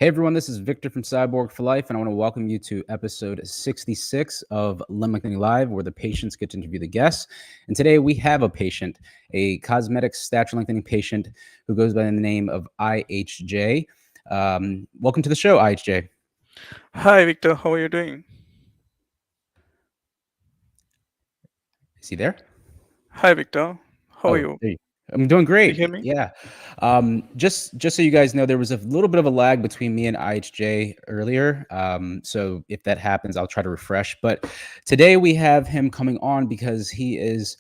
Hey everyone, this is Victor from Cyborg for Life, and I want to welcome you to episode 66 of Limb Lengthening Live, where the patients get to interview the guests. And today we have a patient, a cosmetic stature lengthening patient who goes by the name of IHJ. Welcome to the show, IHJ. Hi, Victor. How are you doing? Is he there? Hi, Victor. How are Oh, you? there you I'm doing You hear great. me? Yeah. Just so you guys know, there was a little bit of a lag between me and IHJ earlier. So if that happens, I'll try to refresh. But today we have him coming on because he is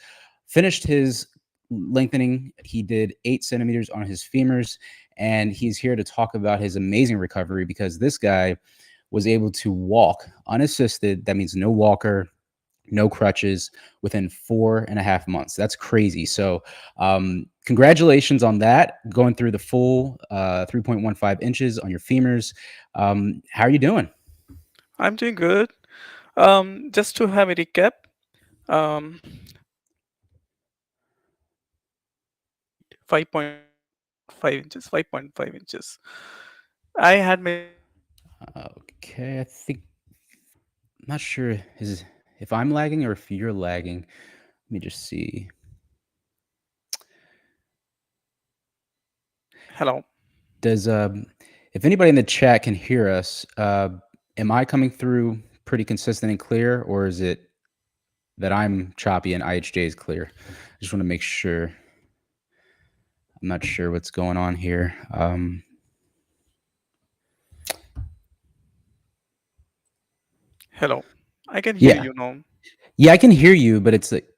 finished his lengthening. He did 8 centimeters on his femurs, and he's here to talk about his amazing recovery because this guy was able to walk unassisted. That means no walker, no crutches within 4.5 months. That's crazy. So, congratulations on that. Going through the full 3.15 inches on your femurs. How are you doing? I'm doing good. Just to have a recap, um, 5.5 inches, 5.5 inches. I had my Okay, I think I'm not sure if I'm lagging or if you're lagging. Let me just see. hello. Does if anybody in the chat can hear us, am I coming through pretty consistent and clear, or is it that I'm choppy and IHJ is clear? I just want to make sure. I'm not sure what's going on here. Hello. I can hear Yeah, you now. yeah, I can hear you, but it's like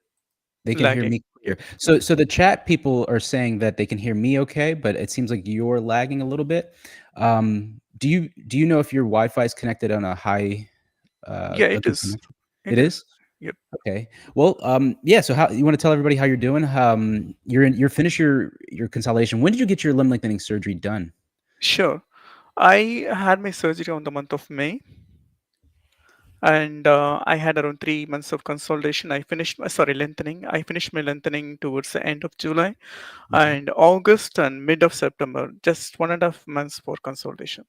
they can hear Lagging. me clear. So the chat people are saying that they can hear me okay, but it seems like you're lagging a little bit. Do you know if your Wi-Fi is connected on a high Yeah, a it good is. connection? It It is? is. Yep. Okay. Well, yeah, so how you want to tell everybody how you're doing? You're finished your consolidation. When did you get your limb lengthening surgery done? Sure. I had my surgery on the month of May, and I had around 3 months of consolidation. Lengthening. I finished my lengthening towards the end of July, Mhm. and August and mid of September, just 1.5 months for consolidation.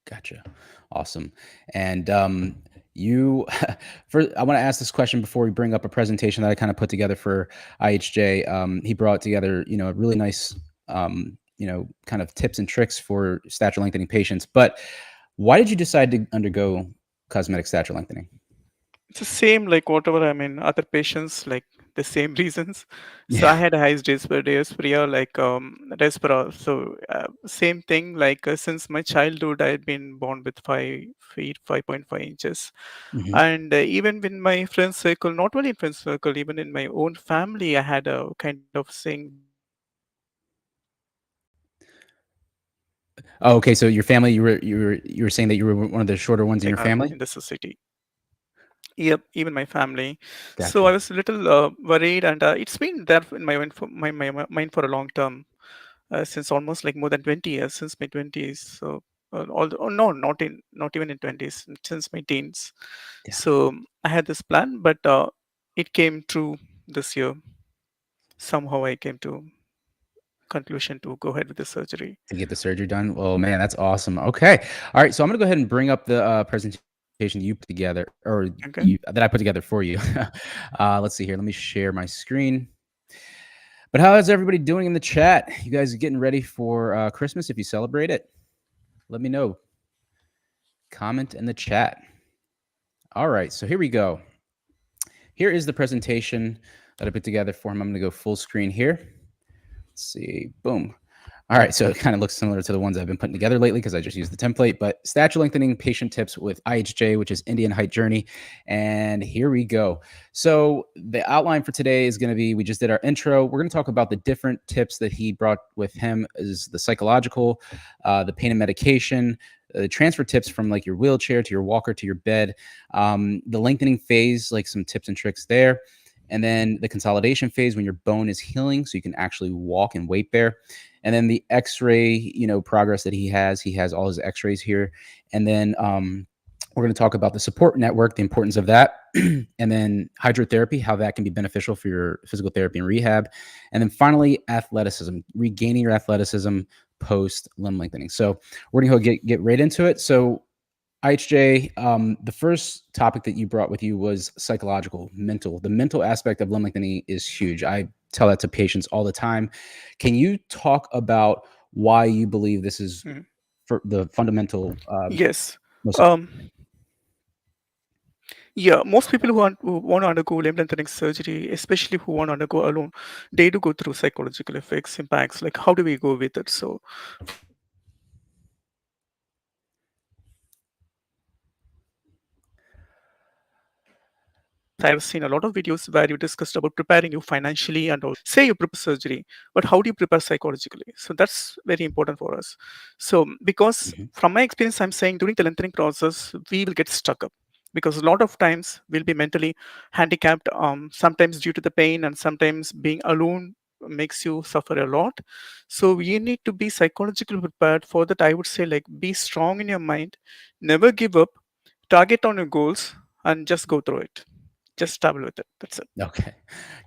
Gotcha. Awesome. And you I want to ask this question before we bring up a presentation that I kind of put together for IHJ. He brought together, a really nice kind of tips and tricks for stature lengthening patients. But why did you decide to undergo cosmetic stature lengthening? It's the same like whatever I mean, other patients like the same reasons. So I Yeah. had highest dysphagia, like Respira. So same thing. Like since my childhood, I had been born with 5 feet, 5.5 inches, Hmm. and even in my friend circle, not only in friend circle, even in my own family, I had a kind of saying Oh, okay. So your family, you were saying that you were one of the shorter ones in your family. in the society. Yep, even my family. So I Gotcha. was a little worried, and it's been there in my mind my mind for a long term, since almost like more than 20 years, since my 20s. So, oh, no, not even in 20s, since my teens. Yeah. So I had this plan, but it came true this year. Somehow I came to conclusion to go ahead with the surgery. To get the surgery done. Oh man, that's awesome. Okay. All right. So I'm gonna go ahead and bring up the presentation you put together, or Okay. you that I put together for you. Let's see here. Let me share my screen. But how is everybody doing in the chat? You guys getting ready for Christmas? If you celebrate it, let me know. Comment in the chat. All right. So here we go. Here is the presentation that I put together for him. I'm gonna go full screen here. Let's see. Boom. All right, so it kind of looks similar to the ones I've been putting together lately because I just used the template, but stature lengthening patient tips with IHJ, which is Indian Height Journey. And here we go. So the outline for today is going to be, we just did our intro. We're going to talk about the different tips that he brought with him, is the psychological, the pain and medication, the transfer tips from like your wheelchair to your walker to your bed, the lengthening phase, like some tips and tricks there. And then the consolidation phase when your bone is healing so you can actually walk and weight bear, and then the x-ray progress that he has all his x-rays here, and then we're going to talk about the support network, the importance of that, and then hydrotherapy, how that can be beneficial for your physical therapy and rehab, and then finally athleticism, regaining your athleticism post limb lengthening. So we're gonna get right into it. So IHJ, the first topic that you brought with you was psychological, mental. The mental aspect of limb lengthening is huge. I tell that to patients all the time. Can you talk about why you believe this is Mhm. for the fundamental Yes. most Um, yeah, most people who want to undergo limb lengthening surgery, especially who want to undergo alone, they do go through psychological effects, impacts. Like, how do we go with it? So, I've seen a lot of videos where you discussed about preparing you financially and also say you prepare surgery, but how do you prepare psychologically? So that's very important for us. So because Mhm. from my experience, I'm saying during the lengthening process, we will get stuck up because a lot of times we'll be mentally handicapped, sometimes due to the pain and sometimes being alone makes you suffer a lot. So you need to be psychologically prepared for that. I would say like be strong in your mind, never give up, target on your goals and just go through it, just travel with it. That's it. Okay.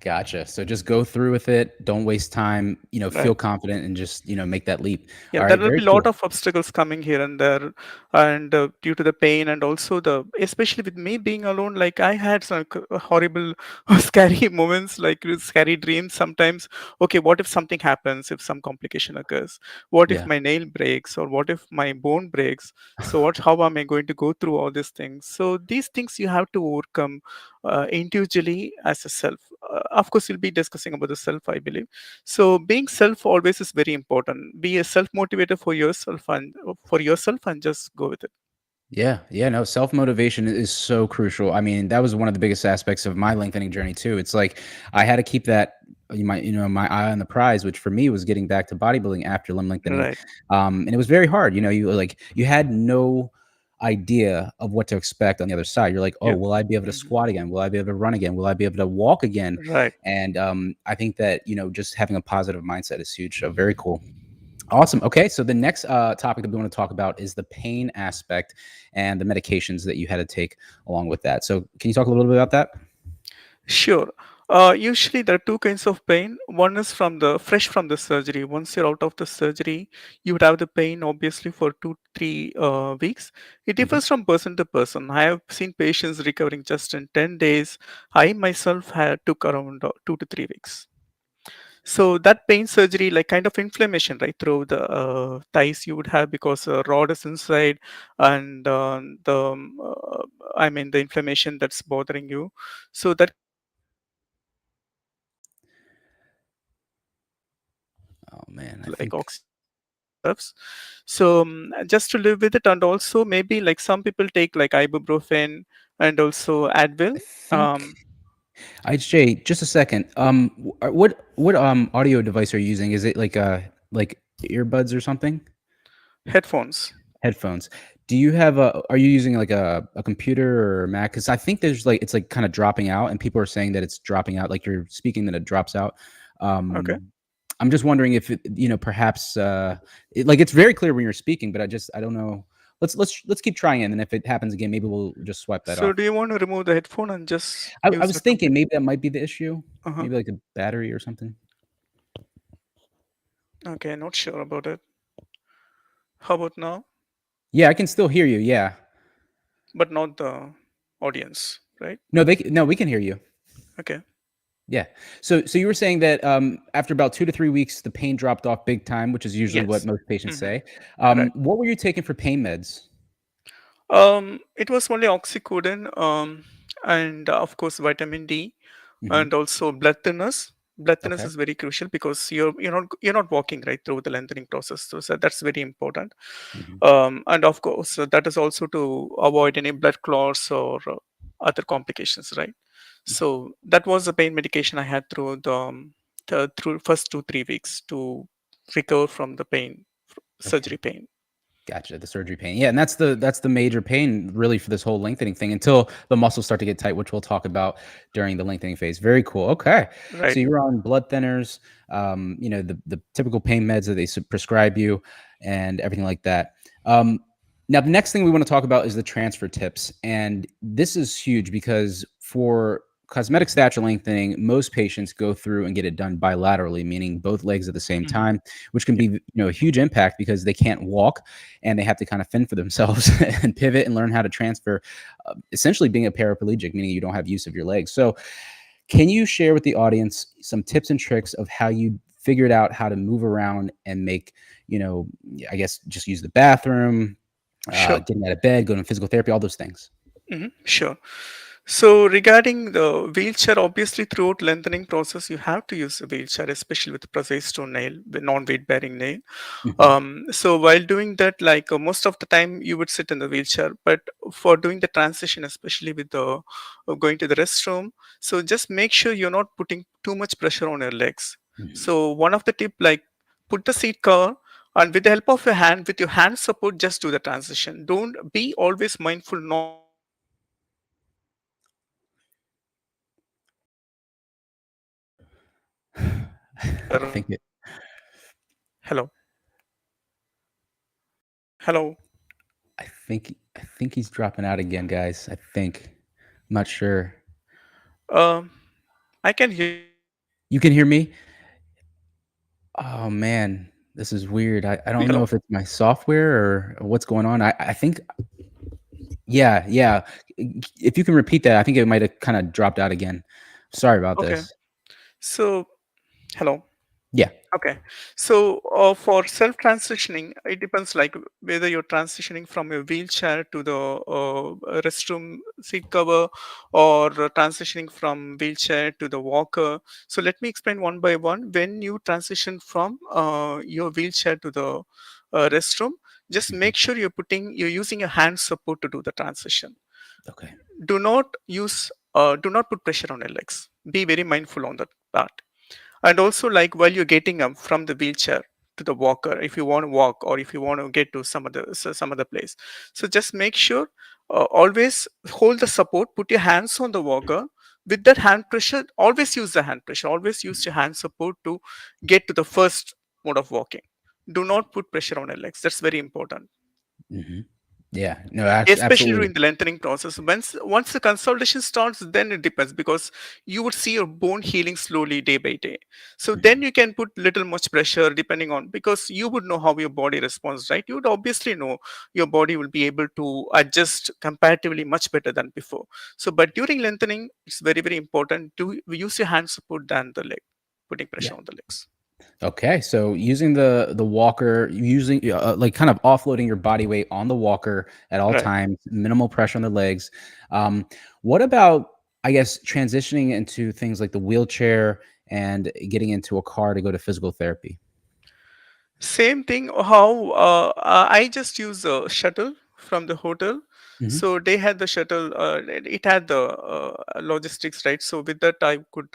Gotcha. So just go through with it. Don't waste time, feel Right. confident and just, make that leap. Yeah, All there right. will Very be a lot cool. of obstacles coming here and there, and due to the pain and also especially with me being alone, like I had some horrible, scary moments, like with scary dreams sometimes. Okay, what if something happens? If some complication occurs? What if Yeah. my nail breaks or what if my bone breaks? So what? How am I going to go through all these things? So these things you have to overcome individually as a self. Of course, we'll be discussing about the self, I believe. So being self always is very important. Be a self motivator for yourself and just go with it. Yeah, yeah, no, self-motivation is so crucial. I mean, that was one of the biggest aspects of my lengthening journey too. It's like I had to keep that my eye on the prize, which for me was getting back to bodybuilding after limb lengthening. Right. And it was very hard. You had no idea of what to expect on the other side. You're like, "Oh, Yeah. will I be able to Mhm. squat again? Will I be able to run again? Will I be able to walk again?" Right. And I think that, just having a positive mindset is huge. So very cool. Awesome. Okay, so the next topic that we want to talk about is the pain aspect and the medications that you had to take along with that. So, can you talk a little bit about that? Sure. Usually there are two kinds of pain. One is from the fresh from the surgery. Once you're out of the surgery, you would have the pain obviously for 2 3 weeks. It Hmm. differs from person to person. I have seen patients recovering just in 10 days. I myself had took around 2 to 3 weeks. So that pain surgery, like kind of inflammation, right, through the thighs you would have because a rod is inside, and I mean the inflammation that's bothering you. So that Oh man, I like think oxygen nerves. So just to live with it, and also maybe like some people take like ibuprofen and also Advil, I think um, IHJ. Just a second. What audio device are you using? Is it like earbuds or something? headphones. Headphones. Do you have a? Are you using like a computer or a Mac? Because I think there's like it's like kind of dropping out, and people are saying that it's dropping out. Like you're speaking that it drops out. Okay. Um, I'm just wondering if perhaps it's very clear when you're speaking, but I don't know. Let's keep trying it, and if it happens again, maybe we'll just swipe that So off. do you want to remove the headphone and just I use was the thinking computer? maybe that might be the issue. Uh-huh. Maybe like a battery or something. Okay, not sure about it. How about now? Yeah, I can still hear you. Yeah. But not the audience, right? No, we can hear you. Okay. Yeah. So you were saying that after about 2 to 3 weeks, the pain dropped off big time, which is usually what Yes. most patients Hmm. say. Right. What were you taking for pain meds? It was only oxycodone, and of course vitamin D, Hmm. and also blood thinners. Blood thinners Okay. is very crucial because you're not walking right through the lengthening process, so that's very important. Hmm. And of course, that is also to avoid any blood clots or other complications, right? So that was the pain medication I had through the through first 2 3 weeks to recover from the pain, Okay. surgery pain. Gotcha. The surgery pain. Yeah, and that's the major pain really for this whole lengthening thing until the muscles start to get tight, which we'll talk about during the lengthening phase. Very cool. Okay. So Right. you were on blood thinners, the typical pain meds that they prescribe you and everything like that. Now the next thing we want to talk about is the transfer tips. And this is huge because for cosmetic stature lengthening, most patients go through and get it done bilaterally, meaning both legs at the same Mhm. time, which can Yeah. be, a huge impact because they can't walk and they have to kind of fend for themselves and pivot and learn how to transfer, essentially being a paraplegic, meaning you don't have use of your legs. So, can you share with the audience some tips and tricks of how you figured out how to move around and make, I guess just use the bathroom, Sure. getting out of bed, going to physical therapy, all those things? Sure. So regarding the wheelchair, obviously throughout lengthening process, you have to use a wheelchair, especially with precise stone nail, the non-weight bearing nail. Hmm. So while doing that, like most of the time, you would sit in the wheelchair. But for doing the transition, especially with the going to the restroom, so just make sure you're not putting too much pressure on your legs. Hmm. So one of the tip, like put the seat cover. And with the help of your hand, with your hand support, just do the transition. Don't be always mindful not to push too much on your legs. I think it. Hello. Hello. I think he's dropping out again, guys. I think. I'm not sure. Um, I can hear you. You can hear me? Oh man, this is weird. I don't know Hello. if it's my software or what's going on. I think yeah, yeah. If you can repeat that, I think it might have kind of dropped out again. Sorry about Okay. this. So, hello. Yeah. Okay. So, for self transitioning, it depends like whether you're transitioning from a wheelchair to the restroom seat cover or transitioning from wheelchair to the walker. So, let me explain one by one. When you transition from your wheelchair to the restroom, just Mhm. make sure you're using a hand support to do the transition. Okay. Do not put pressure on your legs. Be very mindful on that part. And also, like while you're getting up from the wheelchair to the walker, if you want to walk or if you want to get to some other place, so just make sure always hold the support, put your hands on the walker. With that hand pressure, always use the hand pressure, always use your hand support to get to the first mode of walking. Do not put pressure on your legs. That's very important, Mhm. Yeah. No, especially absolutely. during the lengthening process. Once the consolidation starts, then it depends, because you would see your bone healing slowly day by day. So then Mhm. you can put little much pressure depending on, because you would know how your body responds, right? You would obviously know your body will be able to adjust comparatively much better than before. So but during lengthening, it's very very important to use your hand support than the leg, putting Yeah. pressure on the legs. Okay, so using the walker, using like kind of offloading your body weight on the walker at all Right. times, minimal pressure on the legs. Um, what about, I guess, transitioning into things like the wheelchair and getting into a car to go to physical therapy? Same thing, how I just use a shuttle from the hotel. Hmm. So they had the shuttle, it had the logistics, right? So with that, I could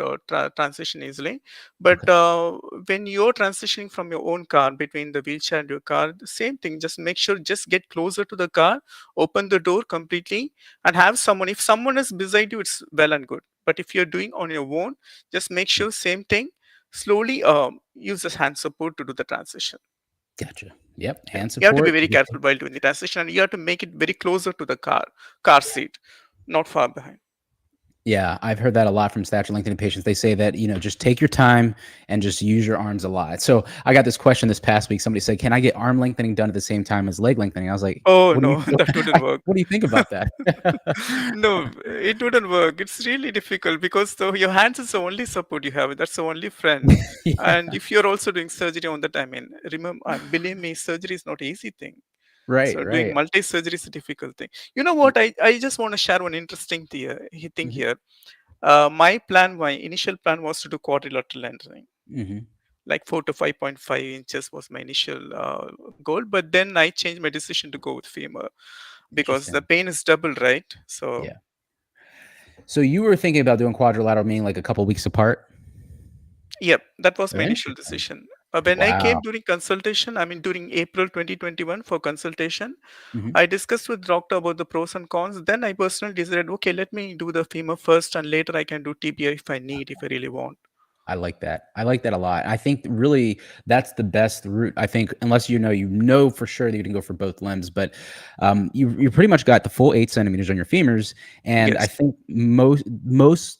transition easily. But Okay. when you're transitioning from your own car between the wheelchair and your car, the same thing, just make sure, just get closer to the car, open the door completely, and have someone. If someone is beside you, it's well and good. But if you're doing on your own, just make sure, same thing, slowly use this hand support to do the transition. Gotcha. Yep. Yeah, Hand you have to be support. very careful while doing the transition, and you have to make it very closer to the car seat, not far behind. Yeah, I've heard that a lot from stature lengthening patients. They say that, just take your time and just use your arms a lot. So I got this question this past week. Somebody said, "Can I get arm lengthening done at the same time as leg lengthening?" I was like, Oh "What do you no, that wouldn't work. what do you think about that?" No, it wouldn't work. It's really difficult, because your hands is the only support you have. That's the only friend. And Yeah. if you're also doing surgery on that, I mean, remember, believe me, surgery is not easy thing. Right, So doing right. multi surgery is a difficult thing. You know what? I just want to share one interesting thing Mhm, here. My initial plan was to do quadrilateral lengthening, mhm. like 4 to 5.5 inches was my initial goal. But then I changed my decision to go with femur, because the Interesting. pain is double, right? So Yeah. So you were thinking about doing quadrilateral, meaning like a couple weeks apart? yep, that was my initial Interesting. decision. When I came Wow. during consultation, I mean during April 2021 for consultation, Mhm. I discussed with doctor about the pros and cons. Then I personally decided, okay, let me do the femur first, and later I can do TBI if I need, if I really want. I like that. I like that a lot. I think really that's the best route. I think unless you know for sure that you can go for both limbs, but you pretty much got the full 8 centimeters on your femurs, and I Yes. think most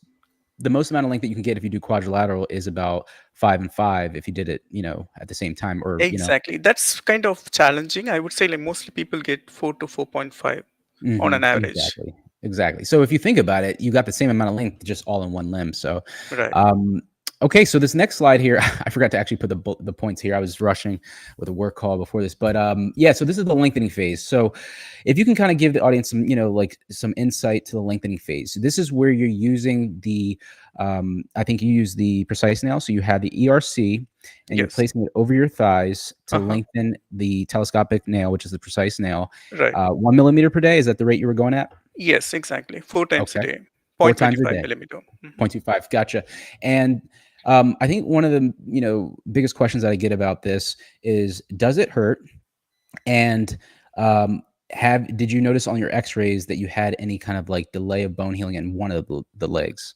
the most amount of length that you can get if you do quadrilateral is about 5 and 5 if you did it, at the same time, or Exactly. That's kind of challenging. I would say like mostly people get 4 to 4.5 on an average. Exactly. Exactly. So if you think about it, you got the same amount of length just all in one limb. So, Right. um, okay. So this next slide here, I forgot to actually put the points here. I was rushing with a work call before this, but yeah. So this is the lengthening phase. So if you can kind of give the audience some, like some insight to the lengthening phase. So this is where you're using the, I think you use the precise nail. So you have the ERC, and you're Yes. placing it over your thighs to Uh-huh. lengthen the telescopic nail, which is the precise nail. Right. 1 millimeter per day. Is that the rate you were going at? Yes, exactly. 4 times a Okay. day. 4 times a 0.25 day. millimeter. 0.25. Gotcha. And I think one of the biggest questions that I get about this is, does it hurt? And did you notice on your X-rays that you had any kind of like delay of bone healing in one of the legs?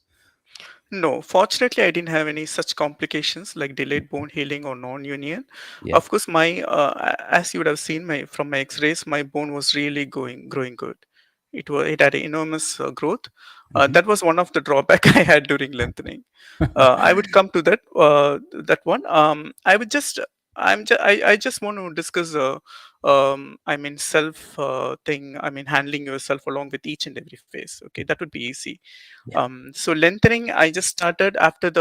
No, fortunately, I didn't have any such complications like delayed bone healing or non-union. Yeah. Of course, as you would have seen from my X-rays, my bone was really growing good. It had enormous growth. Hmm. That was one of the drawback I had during lengthening. I would come to that one. I would just I just want to discuss I mean self thing. I mean handling yourself along with each and every phase. Okay, that would be easy. Yeah. So lengthening, I just started after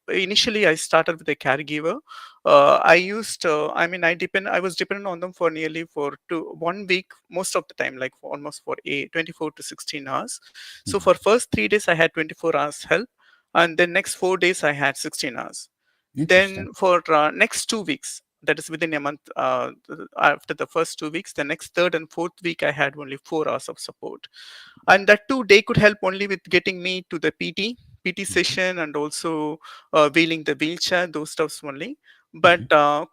initially I started with a caregiver. I was dependent on them for nearly for 1 week, most of the time, like for almost for 24 to 16 hours. So Mhm. for first 3 days, I had 24 hours help. And then next 4 days, I had 16 hours. Interesting. Then for next 2 weeks, that is within a month, after the first 2 weeks, the next third and fourth week, I had only 4 hours of support, and that too they could help only with getting me to the pt Mhm. session, and also wheeling the wheelchair, those stuffs only. But Mhm.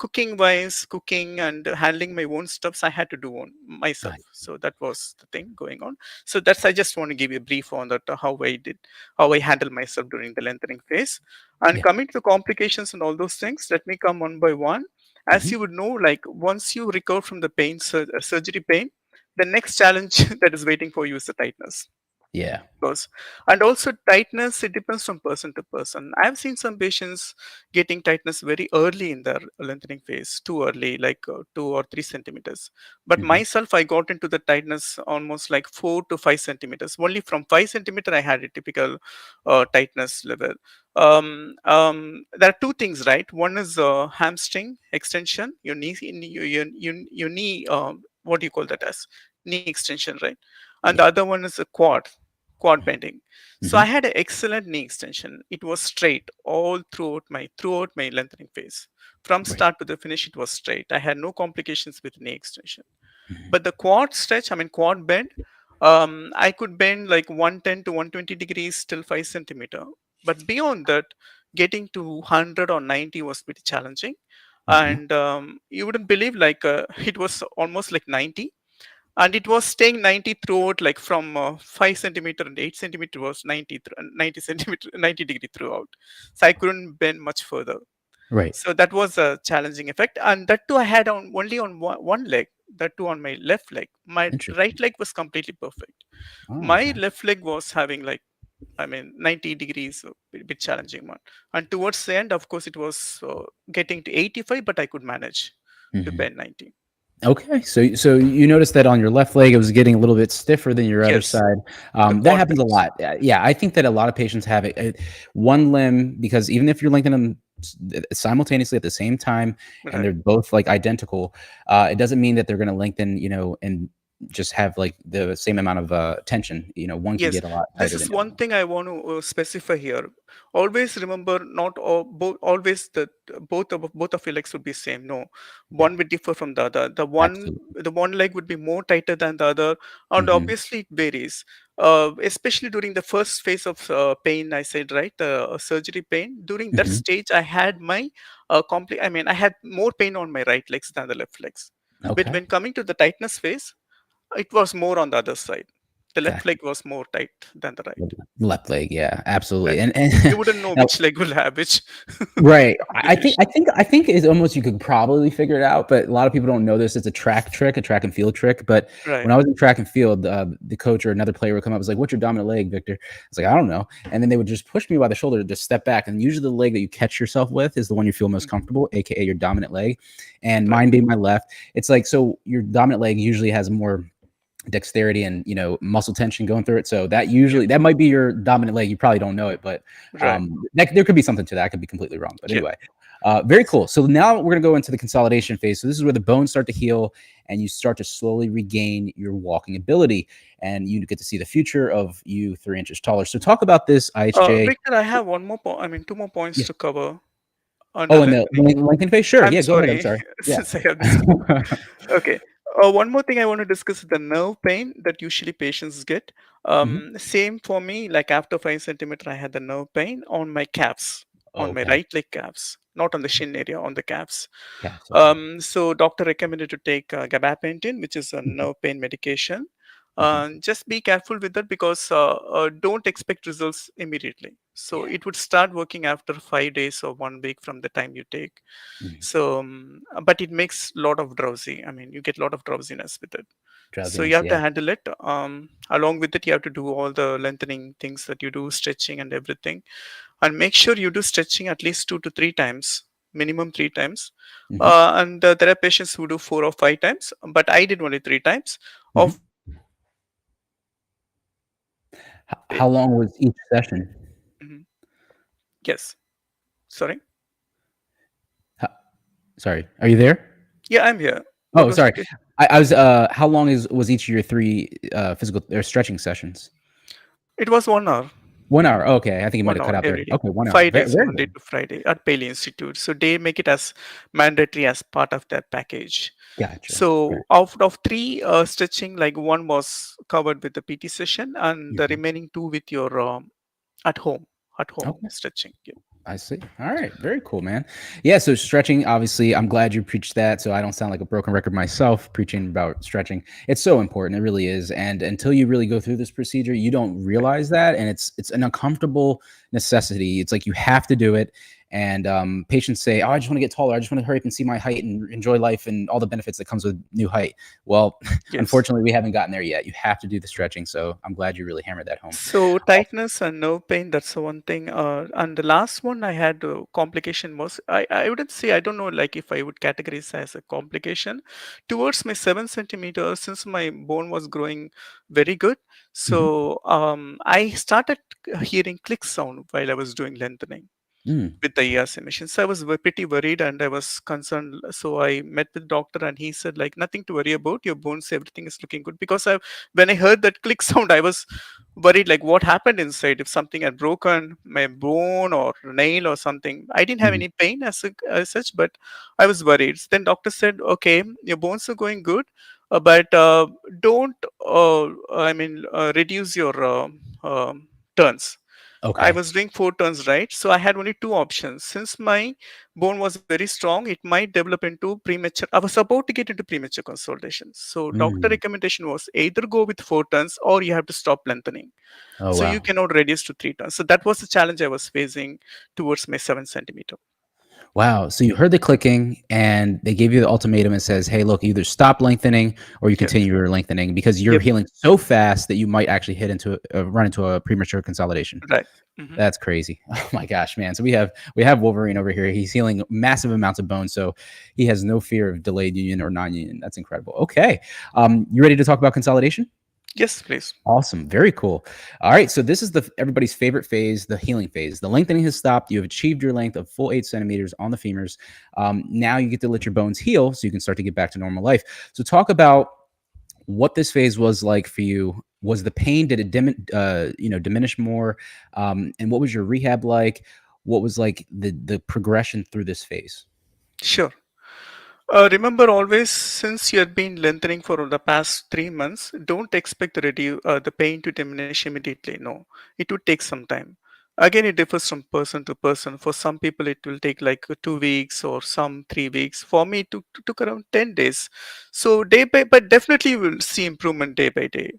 cooking and handling my own stuffs I had to do on myself. I So that was the thing going on. So that's, I just want to give you a brief on that, how I handled myself during the lengthening phase. And Yeah. coming to the complications and all those things, let me come one by one. As Mhm. you would know, like once you recover from the surgery pain, the next challenge that is waiting for you is the tightness. Yeah. Because, and also tightness, it depends from person to person. I've seen some patients getting tightness very early in their lengthening phase, too early, like 2 or 3 centimeters. But Mhm. myself, I got into the tightness almost like 4 to 5 centimeters. Only from 5 centimeter I had a typical tightness level. There are two things, right? One is hamstring extension, your knee, your knee, what do you call that as? Knee extension, right? And the Yeah. other one is a quad bending. So I Mhm. had an excellent knee extension. It was straight all throughout my lengthening phase. From Right. start to the finish, it was straight. I had no complications with knee extension. Mhm. But the quad stretch, I mean quad bend, I could bend like 110 to 120 degrees till 5 centimeter. But beyond that, getting to 100 or 90 was pretty challenging. Mhm. And you wouldn't believe, like it was almost like 90, and it was staying 90 throughout, like from 5 centimeter and 8 centimeter was 90 centimeter 90 degree throughout. So I couldn't bend much further. Right. So that was a challenging effect, and that too I had on only on one leg. That too on my left leg. My right Interesting. leg was completely perfect. Oh, My okay. left leg was having like, I mean, 90 degrees, so bit challenging one. And towards the end, of course, it was getting to 85, but I could manage to Mhm. bend 90. Okay, so you noticed that on your left leg, it was getting a little bit stiffer than your other Yes, side. the That quad happens a bends. lot. Yeah, I think that a lot of patients have one limb, because even if you're lengthening them simultaneously at the same time and Right. they're both like identical, it doesn't mean that they're going to lengthen, and just have like the same amount of tension. One can Yes, get a lot this tighter is than the one other one. thing I want to specify here. Always remember, not all, always that both of your legs would be same. No, Yeah, one would differ from the other. absolutely. The one leg would be more tighter than the other, and Hmm. obviously it varies. Especially during the first phase of pain, I said, right, surgery pain. During that Hmm. stage, I had my I mean, I had more pain on my right legs than the left legs. But Okay. when coming to the tightness phase, it was more on the other side. The left Gotcha. leg was more tight than the right. Left leg, yeah, absolutely. Right. And You wouldn't know now, which leg will have which right. I think I deviation. think I think it's almost you could probably figure it out, but a lot of people don't know this. It's a track trick, a track and field trick. But when Right. I was in track and field, the coach or another player would come up, was like, "What's your dominant leg, Victor?" I was like, "I don't know." And then they would just push me by the shoulder to just step back. And usually the leg that you catch yourself with is the one you feel most Mhm. comfortable, aka your dominant leg. And Right. mine being my left, it's like so your dominant leg usually has more dexterity and muscle tension going through it. So that Yeah. usually that might be your dominant leg. You probably don't know it, but Right. there could be something to that. I could be completely wrong, but Yeah. anyway, very cool. So now we're gonna go into the consolidation phase. So this is where the bones start to heal and you start to slowly regain your walking ability, and you get to see the future of you 3 inches taller. So talk about this IHJ. Victor, I have one more point. I mean, two more points Yeah. to cover under Oh, and the lengthening. lengthening phase. Sure. I'm Yeah. Go ahead. I'm sorry, sorry. Yeah. since I have this. Okay. One more thing I want to discuss is the nerve pain that usually patients get. Mhm. Same for me. Like after 5 centimeter, I had the nerve pain on my calves, on my Okay. right leg calves, not on the shin area, on the calves. Yes. Okay. So doctor recommended to take gabapentin, which is a Mhm. nerve pain medication. Mhm. Just be careful with that because don't expect results immediately. So Yeah. it would start working after 5 days or 1 week from the time you take. Mhm. So, but it makes a lot of drowsy. I mean, you get a lot of drowsiness with it. So you Drowsiness. have to Yeah. handle it. Along with it, you have to do all the lengthening things that you do, stretching and everything, and make sure you do stretching at least 2 to 3 times, minimum 3 times. Mhm. And there are patients who do 4 or 5 times, but I did only 3 times Mhm. of How day. long was each session? Mhm. Yes. Sorry. Ho Sorry, are you there? Yeah, I'm here. What Oh, was the sorry. question? I was, how long was each of your 3, physical or stretching sessions? It was 1 hour. 1 hour, okay, I think you might One have cut hour out there. every day, Okay, 1 hour. 5 days, Very Monday good. to Friday at Paley Institute. So they make it as mandatory as part of their package. Gotcha. So Right. out of three stretching, like one was covered with the PT session, and the Mhm. remaining two with your at home, at home Okay. stretching. Yeah. I see. All right. Very cool, man. Yeah. So stretching, obviously, I'm glad you preached that. So I don't sound like a broken record myself preaching about stretching. It's so important. It really is. And until you really go through this procedure, you don't Right. realize that. And it's an uncomfortable necessity. It's like you have to do it. And patients say, "Oh, I just want to get taller. I just want to hurry up and see my height and enjoy life and all the benefits that comes with new height." Well, Yes. unfortunately, we haven't gotten there yet. You have to do the stretching. So I'm glad you really hammered that home. So tightness and nerve pain, that's the one thing. And the last one I had complication was I wouldn't say I don't know like if I would categorize as a complication towards my 7 centimeters since my bone was growing very good. Mhm. So I started hearing click sound while I was doing lengthening Mm. with the ERC machine. So I was pretty worried and I was concerned. So I met with doctor and he said like nothing to worry about. Your bones, everything is looking good. Because when I heard that click sound, I was worried like what happened inside. If something had broken my bone or nail or something. I didn't have Mhm. any pain as such, but I was worried. Then doctor said, okay, your bones are going good. But don't, reduce your turns. I Okay. was doing 4 turns, right? So I had only two options. Since my bone was very strong, it might develop into premature. I was about to get into premature consolidation. So doctor Mm. recommendation was either go with 4 turns or you have to stop lengthening. Oh, So you wow. cannot reduce to 3 turns. So that was the challenge I was facing towards my 7 centimeter. Wow. So you heard the clicking and they gave you the ultimatum and says, "Hey, look, either stop lengthening or you Yes. continue your lengthening because you're Yep. healing so fast that you might actually run into a premature consolidation." Right. Hmm. That's crazy. Oh my gosh, man. So we have Wolverine over here. He's healing massive amounts of bone, so he has no fear of delayed union or non-union. That's incredible. Okay. You ready to talk about consolidation? Yes, please. Awesome. Very cool. All right. So this is everybody's favorite phase, the healing phase. The lengthening has stopped. You have achieved your length of full 8 centimeters on the femurs. Now you get to let your bones heal so you can start to get back to normal life. So talk about what this phase was like for you. Was the pain, did it diminish more? And what was your rehab like? What was like the progression through this phase? Sure. Remember always, since you have been lengthening for the past 3 months, don't expect the pain to diminish immediately. No, it would take some time. Again, it differs from person to person. For some people, it will take like 2 weeks or some 3 weeks. For me, it took around 10 days. So day by, but definitely you will see improvement day by day.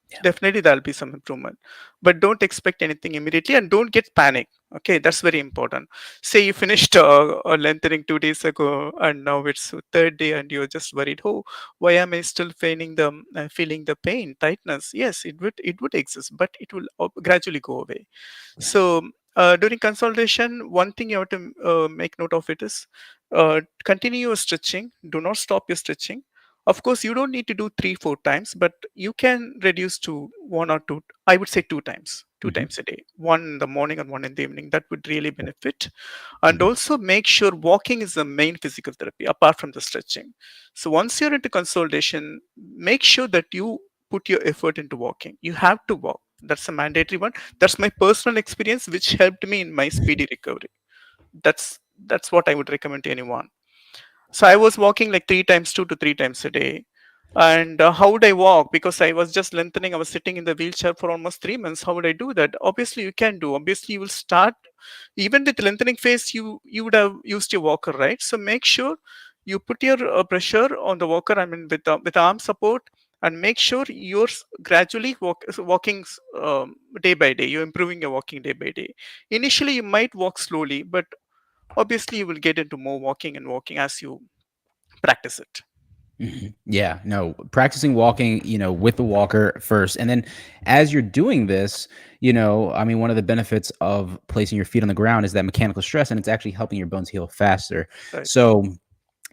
Yeah. Definitely there'll be some improvement, but don't expect anything immediately and don't get panic. Okay, that's very important. Say you finished lengthening 2 days ago and now it's the third day and you're just worried, oh, why am I still feeling the pain, tightness? Yes, it would exist, but it will gradually go away. Yeah. So during consultation, one thing you have to make note of it is continue your stretching. Do not stop your stretching. Of course, you don't need to do 3, 4 times, but you can reduce to one or two. I would say two Hmm. times a day, one in the morning and one in the evening. That would really Yeah. benefit. And Hmm. also make sure walking is the main physical therapy apart from the stretching. So once you're into consolidation, make sure that you put your effort into walking. You have to walk. That's a mandatory one. That's my personal experience, which helped me in my speedy recovery. That's what I would recommend to anyone. So I was walking like 3 times, 2 to 3 times a day. And how would I walk? Because I was just lengthening. I was sitting in the wheelchair for almost 3 months. How would I do that? Obviously, you can do. Obviously, you will start even with lengthening phase. You would have used your walker, right? So make sure you put your pressure on the walker. I mean, with arm support, and make sure you're gradually walking day by day. You're improving your walking day by day. Initially, you might walk slowly, but obviously you will get into more walking and walking as you practice it. Yeah, no, practicing walking, with the walker first. And then as you're doing this, I mean, one of the benefits of placing your feet on the ground is that mechanical stress, and it's actually helping your bones heal faster. Right. So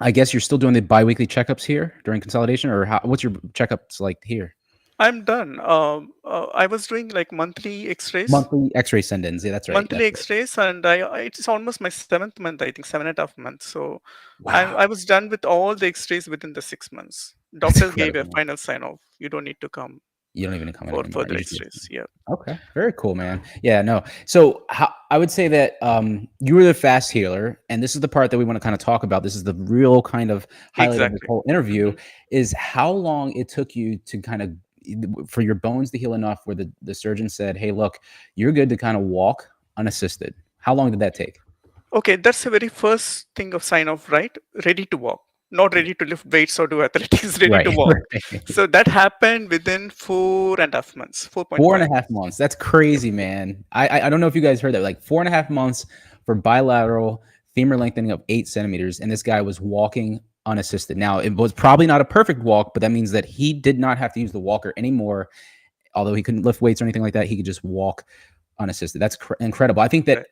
I guess you're still doing the biweekly checkups here during consolidation, or what's your checkups like here? I'm done. I was doing like monthly X-rays, Monthly X-ray send-ins. Yeah, that's right. monthly That's right. X-rays, and it's almost my seventh month. I think 7.5 months. So I Wow, was done with all the X-rays within the 6 months. that's Doctor gave a incredible, man. final sign off. You don't need to come You don't even come in for anymore. further You just get. X-rays. Yeah, Okay, very cool, man. Yeah, no. So I would say that you were the fast healer, and this is the part that we want to kind of talk about. This is the real kind of highlight of this exactly. whole interview: Hmm. is how long it took you to kind of for your bones to heal enough, where the surgeon said, "Hey, look, you're good to kind of walk unassisted." How long did that take? Okay, that's the very first thing of sign off, right? Ready to walk, not Yeah. ready to lift weights or do athletics, ready to Right. walk. Right. So that happened within 4.5 months, Four and 4.5. a half months. That's Yep. crazy, man. I don't know if you guys heard that. Like 4.5 months for bilateral femur lengthening of 8 centimeters, and this guy was walking unassisted. Now it was probably not a perfect walk, but that means that he did not have to use the walker anymore. Although he couldn't lift weights or anything like that, he could just walk unassisted. That's incredible. I think that Right.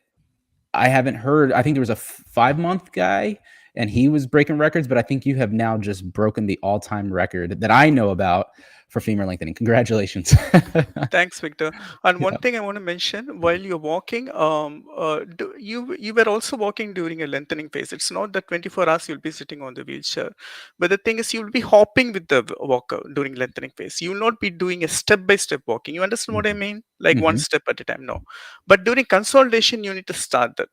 I haven't heard. I think there was a 5 month guy, and he was breaking records. But I think you have now just broken the all-time record that I know about for femur lengthening. Congratulations. Thanks, Victor. And one Yeah. thing I want to mention while you're walking, you were also walking during a lengthening phase. It's not that 24 hours you'll be sitting on the wheelchair, but the thing is you'll be hopping with the walker during lengthening phase. You will not be doing a step-by-step walking. You understand what I Mhm. mean? Like one Mhm. step at a time. No, but during consolidation, you need to start that.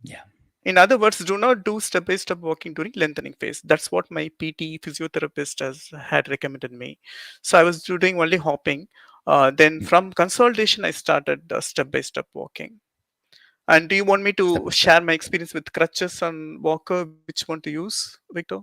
Yeah. In other words, do not do step-by-step walking during lengthening phase. That's what my PT physiotherapist has had recommended me. So I was doing only hopping. Then Mm. from consolidation, I started step-by-step walking. And do you want me Step to by step. share my experience with crutches and walker? Which one to use, Victor?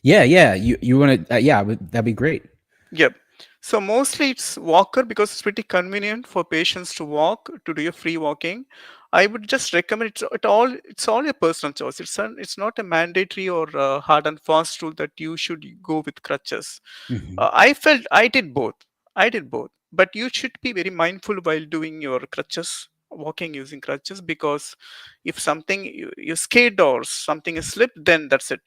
Yeah, yeah. You want to? Yeah, that'd be great. Yep. So mostly it's walker because it's pretty convenient for patients to walk to do a free walking. I would just recommend it's all your personal choice. It's not a mandatory or hard and fast rule that you should go with crutches. Mhm. I felt I did both. I did both. But you should be very mindful while doing your crutches, walking using crutches, because if something you skid or something is slipped, then that's it.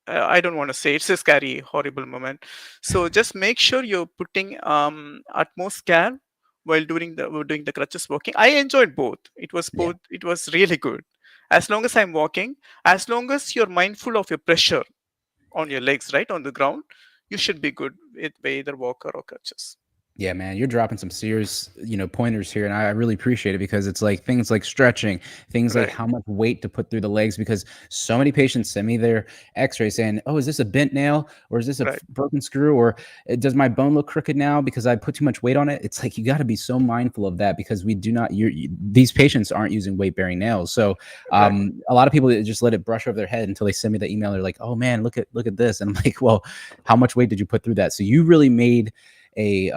I don't want to say it's a scary, horrible moment. So just make sure you're putting utmost care while doing the crutches walking. I enjoyed both. It was Yeah. both. It was really good. As long as I'm walking, as long as you're mindful of your pressure on your legs, right, on the ground, you should be good with either walker or crutches. Yeah, man, you're dropping some serious, pointers here, and I really appreciate it because it's like things like stretching, things like Right, how much weight to put through the legs. Because so many patients send me their X-ray saying, "Oh, is this a bent nail, or is this a right, broken screw, or does my bone look crooked now because I put too much weight on it?" It's like you got to be so mindful of that because we do not. These patients aren't using weight-bearing nails, so right. a lot of people just let it brush over their head until they send me the email. They're like, "Oh man, look at this," and I'm like, "Well, how much weight did you put through that?" So you really made a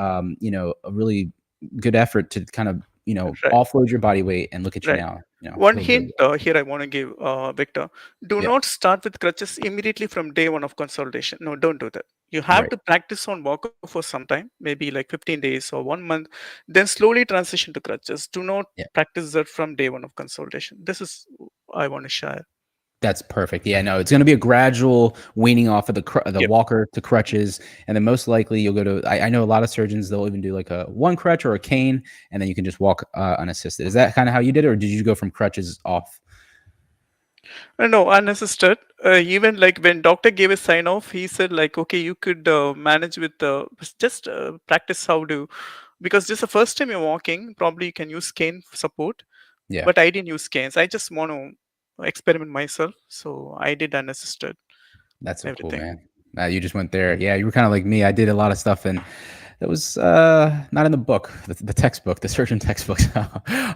really good effort to kind of Right. offload your body weight, and look at you Right. now, One feeling really hint good. here I want to give, Victor. Do Yeah, not start with crutches immediately from day one of consolidation. No, don't do that. You have right. to practice on walker for some time, maybe like 15 days or 1 month, then slowly transition to crutches. Do not Yeah. practice that from day one of consolidation. This is I want to share. That's perfect. Yeah, no, it's going to be a gradual weaning off of the Yep. walker to crutches, and then most likely you'll go to. I know a lot of surgeons, they'll even do like a one crutch or a cane, and then you can just walk unassisted. Is that kind of how you did it, or did you go from crutches off? No, unassisted. Even like when doctor gave a sign off, he said like, okay, you could manage with just practice how to, because this is the first time you're walking. Probably you can use cane support, Yeah. but I didn't use canes. I just want to experiment myself, so I did unassisted That's so cool, everything. man. You just went there. Yeah, you were kind of like me. I did a lot of stuff, and that was not in the book, the textbook, the surgeon textbook.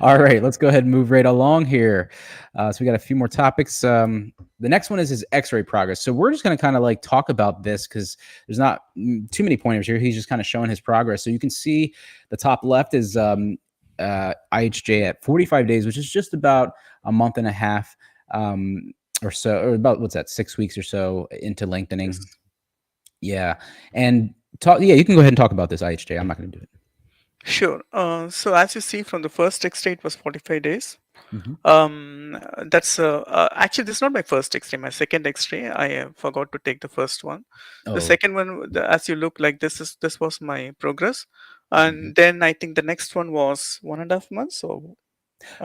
All right, let's go ahead and move right along here. So we got a few more topics. The next one is his X-ray progress. So we're just going to kind of like talk about this because there's not too many pointers here. He's just kind of showing his progress. So you can see the top left is IHJ at 45 days, which is just about a month and a half. Or so, or about what's that, 6 weeks or so into lengthening. Yes, Yeah, and talk. Yeah, you can go ahead and talk about this IHJ. I'm not going to do it. sure. So as you see from the first X-ray, it was 45 days. Hmm. That's actually this is not my first X-ray. My second X-ray, I forgot to take the first one. The Oh, second one, as you look like this was my progress, mhm. and then I think the next one was 1.5 months, or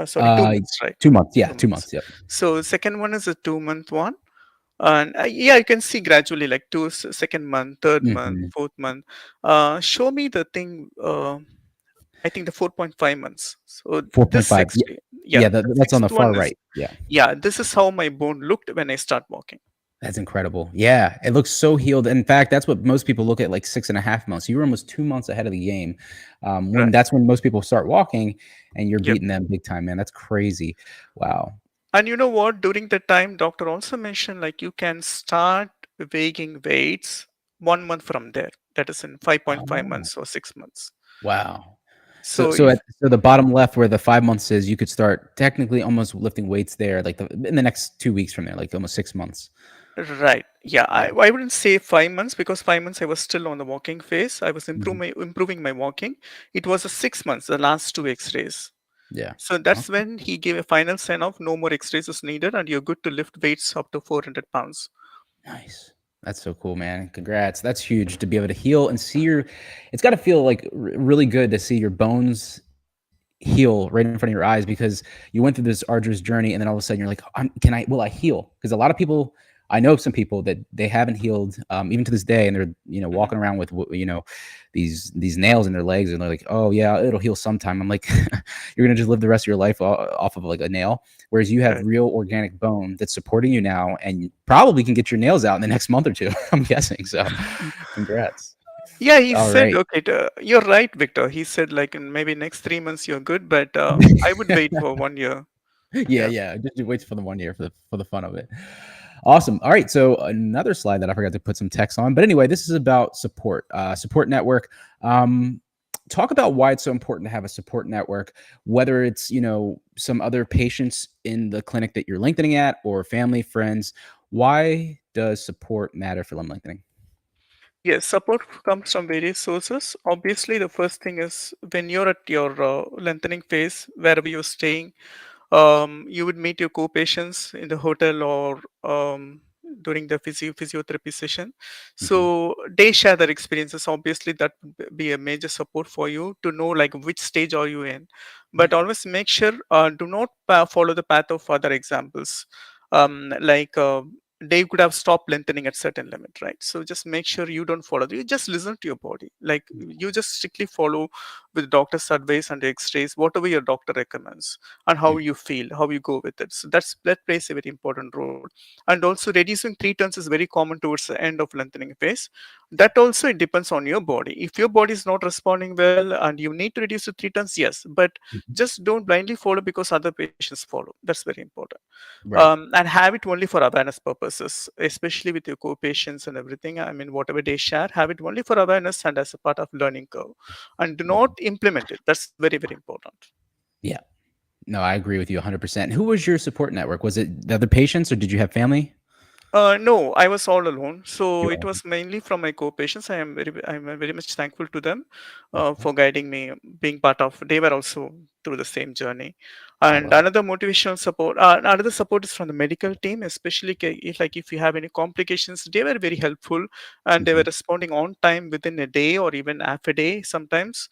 sorry, uh, 2 months, right? 2 months. Yeah, 2 months. 2 months. Yep. So second one is a 2 month one, and yeah, you can see gradually like second month, third month, Hmm. fourth month. Show me the thing. I think the 4.5 months. So this 4.5. Yeah, X-ray, yeah, yeah. the That's on sixth the one far is, right. Yeah, yeah, this is how my bone looked when I start walking. that's incredible. Yeah, it looks so healed. In fact, that's what most people look at, like 6.5 months. You were almost 2 months ahead of the game. When Right. that's when most people start walking, and you're Yep. beating them big time, man. That's crazy. Wow. And you know what? During that time, doctor also mentioned like you can start weighing weights 1 month from there. That is in 5.5 Oh, months or 6 months. wow. So So so if at so the bottom left where the 5 months is, you could start technically almost lifting weights there, like in the next 2 weeks from there, like almost 6 months. right, yeah, Yeah. I wouldn't say 5 months because 5 months I was still on the walking phase. I was Mhm. improving my walking. It was a 6 months, the last two X-rays. Yeah. So that's Okay. when he gave a final sign off, no more X-rays is needed, and you're good to lift weights up to 400 pounds. Nice. That's so cool, man. Congrats. That's huge to be able to heal and see your. It's got to feel like really good to see your bones heal right in front of your eyes because you went through this arduous journey and then all of a sudden you're like, can I, will I heal? Because a lot of people, I know some people that they haven't healed even to this day, and they're Mhm. walking around with these nails in their legs, and they're like, oh yeah, it'll heal sometime. I'm like, you're gonna just live the rest of your life off of like a nail, whereas you have Right. real organic bone that's supporting you now, and you probably can get your nails out in the next month or two. I'm guessing. So, congrats. Yeah, he All said, right. okay, you're right, Victor. He said, like, in maybe next 3 months you're good, but I would wait for 1 year. Yeah, Yeah. yeah. Just wait for the 1 year for the fun of it. Awesome. All right. So another slide that I forgot to put some text on, but anyway, this is about support, support network. Um, Talk about why it's so important to have a support network, whether it's some other patients in the clinic that you're lengthening at, or family, friends. Why does support matter for limb lengthening? Yes, support comes from various sources. Obviously, the first thing is when you're at your lengthening phase, wherever you're staying, you would meet your co-patients in the hotel or during the physiotherapy session. Hmm. So they share their experiences. Obviously, that would be a major support for you to know like which stage are you in. But Yeah. always make sure do not follow the path of other examples. Like they could have stopped lengthening at certain limit, right? So just make sure you don't follow. You just listen to your body. Like you just strictly follow with doctor's advice and x-rays, whatever your doctor recommends, and how Mm. you feel, how you go with it. So that plays a very important role. And also reducing 3 turns is very common towards the end of lengthening phase. That also it depends on your body. If your body is not responding well and you need to reduce to 3 turns, yes, but Mhm. just don't blindly follow because other patients follow. That's very important. Right. And have it only for awareness purposes, especially with your co-patients and everything. I mean, whatever they share, have it only for awareness and as a part of learning curve, and do not Mhm. implement it. That's very, very important. Yeah. No, I agree with you 100%. Who was your support network? Was it the other patients or did you have family? No, I was all alone. So You're it all was mainly from my co-patients. I'm very much thankful to them okay. for guiding me, being part of. They were also through the same journey. I And love it. another motivational support, another support is from the medical team, especially if you have any complications. They were very helpful, and they were Mhm. responding on time within a day or even half a day sometimes.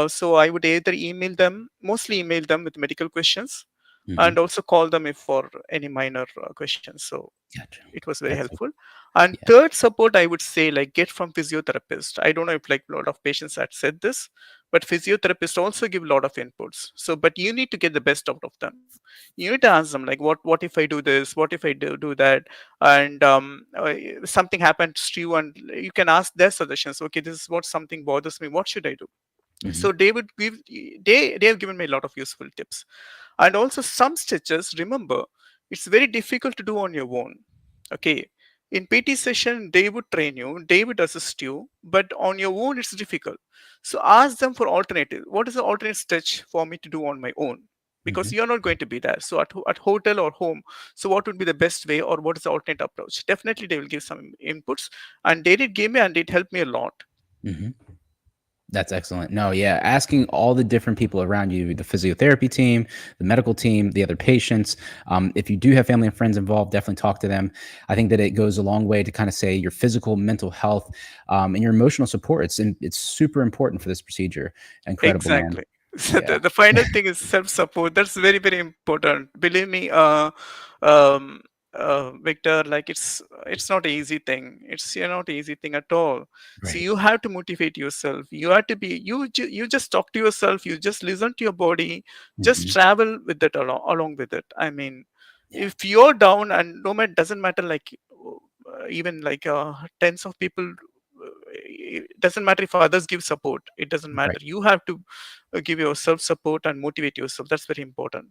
So I would either email them, mostly email them with medical questions, Mhm. and also call them if for any minor questions. So Gotcha. it was very That's so helpful. And yeah. third support, I would say, like, get from physiotherapist. I don't know if like a lot of patients had said this, but physiotherapists also give a lot of inputs. So but you need to get the best out of them. You need to ask them like, what if I do this, what if I do that, and something happens to you, and you can ask their suggestions. Okay, this is what something bothers me, what should I do? Mhm. So they would give, they have given me a lot of useful tips. And also some stitches, remember, it's very difficult to do on your own. Okay, in PT session they would train you, they would assist you, but on your own it's difficult. So ask them for alternative, what is the alternate stitch for me to do on my own, because Mhm. you're not going to be there. So at hotel or home, so what would be the best way, or what is the alternate approach? Definitely they will give some inputs, and they did give me, and it helped me a lot. Mhm. That's excellent. No, yeah, asking all the different people around you, the physiotherapy team, the medical team, the other patients. If you do have family and friends involved, definitely talk to them. I think that it goes a long way to kind of say your physical, mental health, and your emotional support. It's super important for this procedure. Incredible, man. Exactly. So Yeah. the final thing is self-support. That's very, very important. Believe me, um, Victor, like it's not an easy thing. It's not an easy thing at all. So Right. you have to motivate yourself. You have to be you just talk to yourself. You just listen to your body. Just Hmm. travel with it along with it. I mean, Yeah. if you're down, and no matter, doesn't matter, like even like tens of people, it doesn't matter if others give support, it doesn't matter, Right. you have to give yourself support and motivate yourself. That's very important.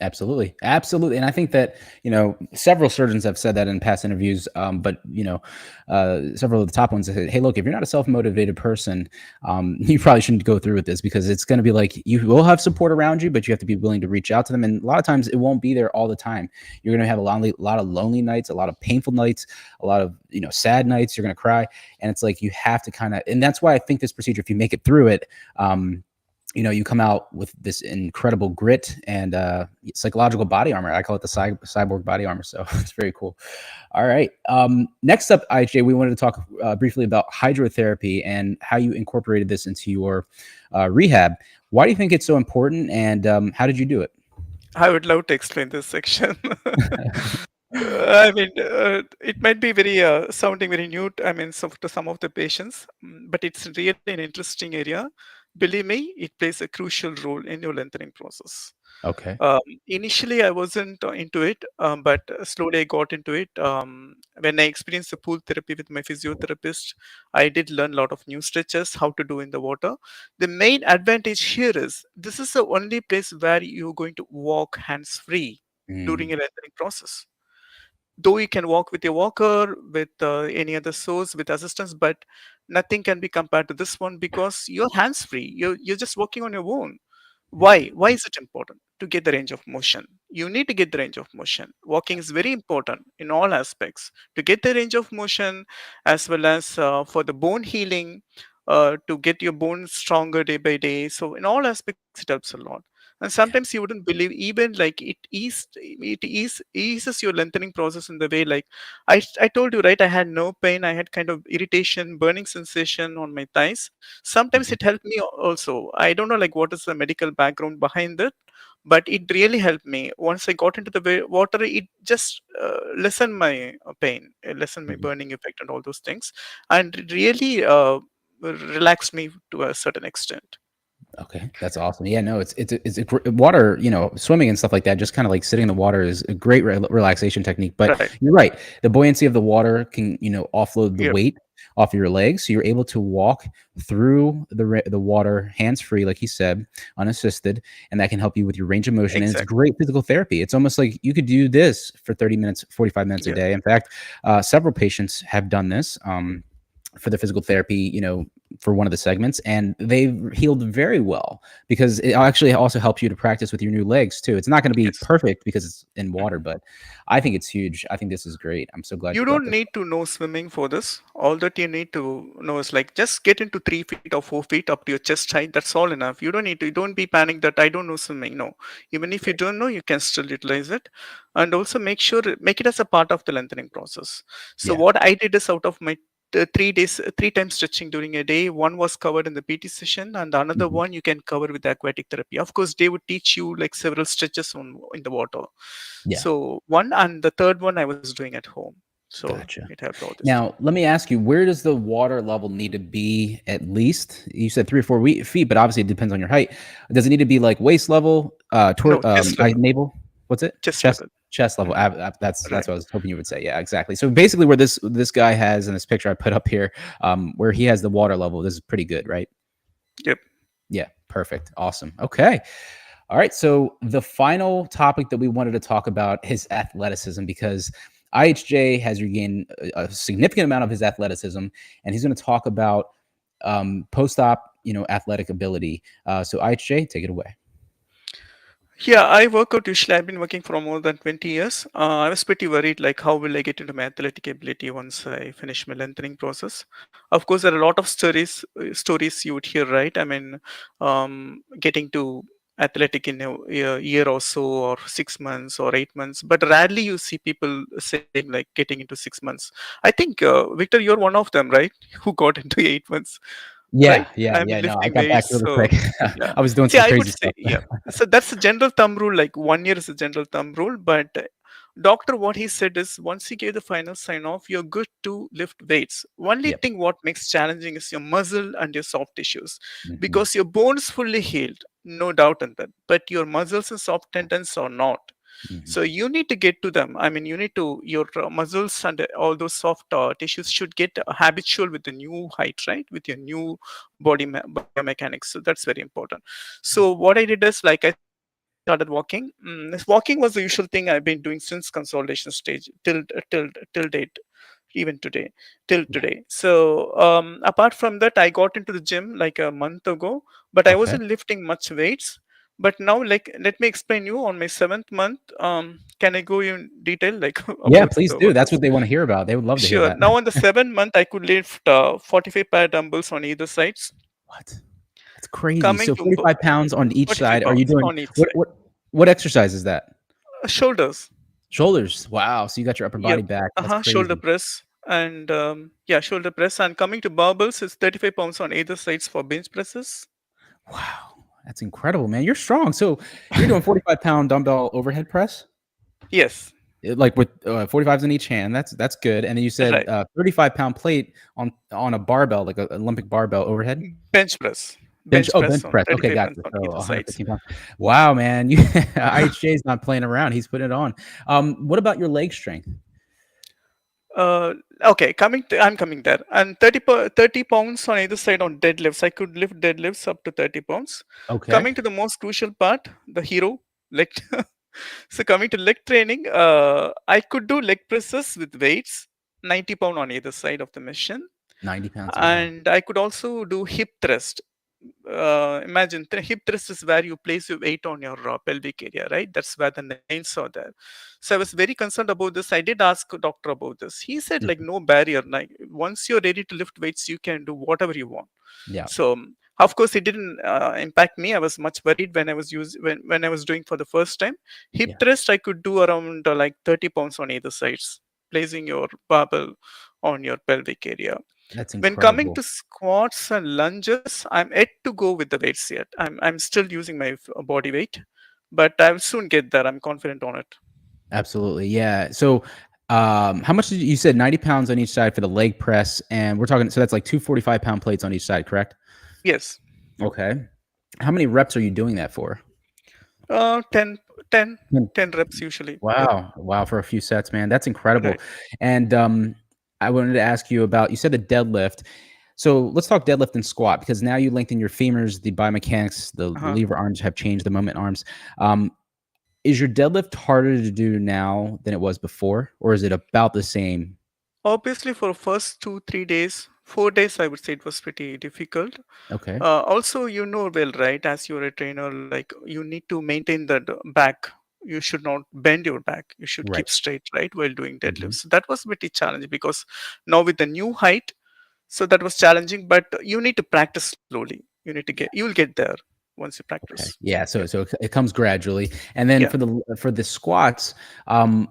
Absolutely, absolutely, and I think that several surgeons have said that in past interviews. But several of the top ones have said, "Hey, look, if you're not a self motivated person, you probably shouldn't go through with this because it's going to be like you will have support around you, but you have to be willing to reach out to them. And a lot of times, it won't be there all the time. You're going to have lot of lonely nights, a lot of painful nights, a lot of sad nights. You're going to cry, and it's like you have to kind of, and that's why I think this procedure, if you make it through it." You come out with this incredible grit and psychological body armor. I call it the cyborg body armor. So it's very cool. All right. Next up, IHJ, we wanted to talk briefly about hydrotherapy and how you incorporated this into your rehab. Why do you think it's so important, and how did you do it? I would love to explain this section. I mean, it might be very sounding very new. I mean, to some of the patients, but it's really an interesting area. Believe me, it plays a crucial role in your lengthening process. Okay. Um, Initially, I wasn't into it, but slowly I got into it. When I experienced the pool therapy with my physiotherapist, I did learn a lot of new stretches, how to do in the water. The main advantage here is this is the only place where you're going to walk hands free during Mm, a lengthening process. Though you can walk with your walker, with any other source, with assistance, but nothing can be compared to this one because you're hands free. You're just walking on your own. mhm, Why is it important to get the range of motion? You need to get the range of motion. Walking is very important in all aspects to get the range of motion, as well as for the bone healing, to get your bones stronger day by day. So in all aspects it helps a lot. And yeah. sometimes you wouldn't believe, even like it eases your lengthening process in the way, like I told you, right, I had no pain, I had kind of irritation, burning sensation on my thighs. Sometimes Mhm, it helped me also. I don't know like what is the medical background behind it, but it really helped me. Once I got into the water, it just lessened my pain, lessened my mhm. burning effect and all those things, and it really relaxed me to a certain extent. Okay, that's awesome. Yeah, no, water, swimming and stuff like that. Just kind of like sitting in the water is a great relaxation technique. But Right. you're right, the buoyancy of the water can, offload the Yep. weight off your legs, so you're able to walk through the water hands free, like you said, unassisted, and that can help you with your range of motion. And it's Exactly. great physical therapy. It's almost like you could do this for 30 minutes, 45 minutes a Yeah. day. In fact, several patients have done this. For the physical therapy, for one of the segments, and they've healed very well because it actually also helps you to practice with your new legs too. It's not going to be Yes. perfect because it's in water, Mhm. but I think it's huge. I think this is great. I'm so glad You you brought don't this need up. to know swimming for this. All that you need to know is like just get into 3 feet or 4 feet up to your chest height. That's all enough. You don't need to. You don't be panicked that I don't know swimming. No, even if you Great. don't know, you can still utilize it, and also make it as a part of the lengthening process. So Yeah. what I did is out of my 3 days, 3 times stretching during a day. One was covered in the PT session, and the another Mhm. one you can cover with the aquatic therapy. Of course, they would teach you like several stretches on in the water. Yeah. So one and the third one I was doing at home. So Gotcha. it helped all this too. Now, let me ask you, where does the water level need to be at least? You said 3 or 4 feet, but obviously it depends on your height. Does it need to be like waist level, No, chest level. navel? What's it? Chest Chest, level. chest level. Mhm. That's Right. what I was hoping you would say. Yeah, exactly. So basically, where this guy has in this picture I put up here, where he has the water level, this is pretty good, right? Yep. Yeah, perfect. Awesome. Okay. All right. So the final topic that we wanted to talk about is athleticism because IHJ has regained a significant amount of his athleticism, and he's going to talk about post-op, athletic ability. So IHJ, take it away. Yeah, I work out usually. I've been working for more than 20 years. I was pretty worried, like, how will I get into my athletic ability once I finish my lengthening process? Of course, there are a lot of stories you would hear, right? I mean, getting to athletic in a year or so, or 6 months or 8 months, but rarely you see people saying like getting into 6 months. I think, Victor, you're one of them, right? Who got into 8 months, right? Yeah, yeah, I mean, yeah. No, I lifting got back weights. really So quick. yeah. I was doing See, some I would crazy say, stuff. yeah. So that's a general thumb rule. Like 1 year is a general thumb rule, but doctor, what he said is once he gave the final sign off, you're good to lift weights. Only Yep. thing what makes challenging is your muscle and your soft tissues, Hmm. because your bones fully healed, no doubt in that, but your muscles and soft tendons are not. Hmm. So you need to get to them. I mean, you need to your muscles and all those soft tissues should get habitual with the new height, right? With your new biomechanics. So that's very important. So what I did is like I started walking. This walking was the usual thing I've been doing since consolidation stage till date, even till today. Yeah. So apart from that, I got into the gym like a month ago, but I Okay. wasn't lifting much weights. But now, like, let me explain you on my 7th month. Can I go in detail like Yeah, about please do. about That's this? what they want to hear about. They would love to hear Sure. that. Now on the 7th month, I could lift 45 power dumbbells on either sides. What? That's crazy. Coming So to 45 pounds on each 45 side. Are you pounds doing on each what side. what what exercise is that? Shoulders. Shoulders. Wow. So you got your upper body Yep. back. That's Shoulder crazy. press. And yeah, shoulder press. And coming to barbells, it's 35 pounds on either sides for bench presses. Wow. That's incredible, man. You're strong. So you're doing 45-pound dumbbell overhead press? Yes. Like with 45s in each hand. That's good. And then you said Right. 35-pound plate on a barbell, like an Olympic barbell overhead? Bench press. Bench. Bench Oh, press bench on press. Okay, 35 pounds gotcha. on So either sides. 115 pounds. Wow, man. You IHJ is not playing around. He's putting it on. What about your leg strength? Uh, okay, I'm coming there. And 30 pounds on either side on deadlifts. I could lift deadlifts up to 30 pounds. Okay. Coming to the most crucial part, the hero, leg. So coming to leg training, I could do leg presses with weights, 90 pound on either side of the machine. 90 pounds. Wow. And I could also do hip thrust. Imagine hip thrust is where you place your weight on your pelvic area, right? That's where the nails are there. So I was very concerned about this. I did ask a doctor about this. He said like Mhm. no barrier. Like once you're ready to lift weights, you can do whatever you want. Yeah. So of course it didn't impact me. I was much worried when when I was doing for the first time. Hip Yeah. thrust I could do around like 30 pounds on either sides, placing your barbell on your pelvic area. That's When coming incredible. to squats and lunges, I'm yet to go with the weights yet. I'm still using my body weight, but I'll soon get there. I'm confident on it. Absolutely. Yeah. So, how much did you said 90 pounds on each side for the leg press, and we're talking. So that's like two 45-pound plates on each side, correct? Yes. Okay. How many reps are you doing that for? 10, 10, Mm. 10 reps usually. Yep. Wow. Wow, for a few sets, man. That's incredible. Right. And I wanted to ask you about, you said the deadlift. So let's talk deadlift and squat, because now you lengthen your femurs, the biomechanics, the Uh-huh. lever arms have changed, the moment arms. Um, is your deadlift harder to do now than it was before, or is it about the same? Obviously, for first 2, 3 days, 4 days, I would say it was pretty difficult. Okay. Also, you know well, right? As you're a trainer, like you need to maintain the back. You should not bend your back. You should keep Right. straight, right, while doing Mhm. deadlifts. So that was pretty challenging because now with the new height, so that was challenging. But you need to practice slowly. You need to get. You will get there once you Okay. practice. Yeah. Yeah. So it comes gradually, and then Yeah. for the squats,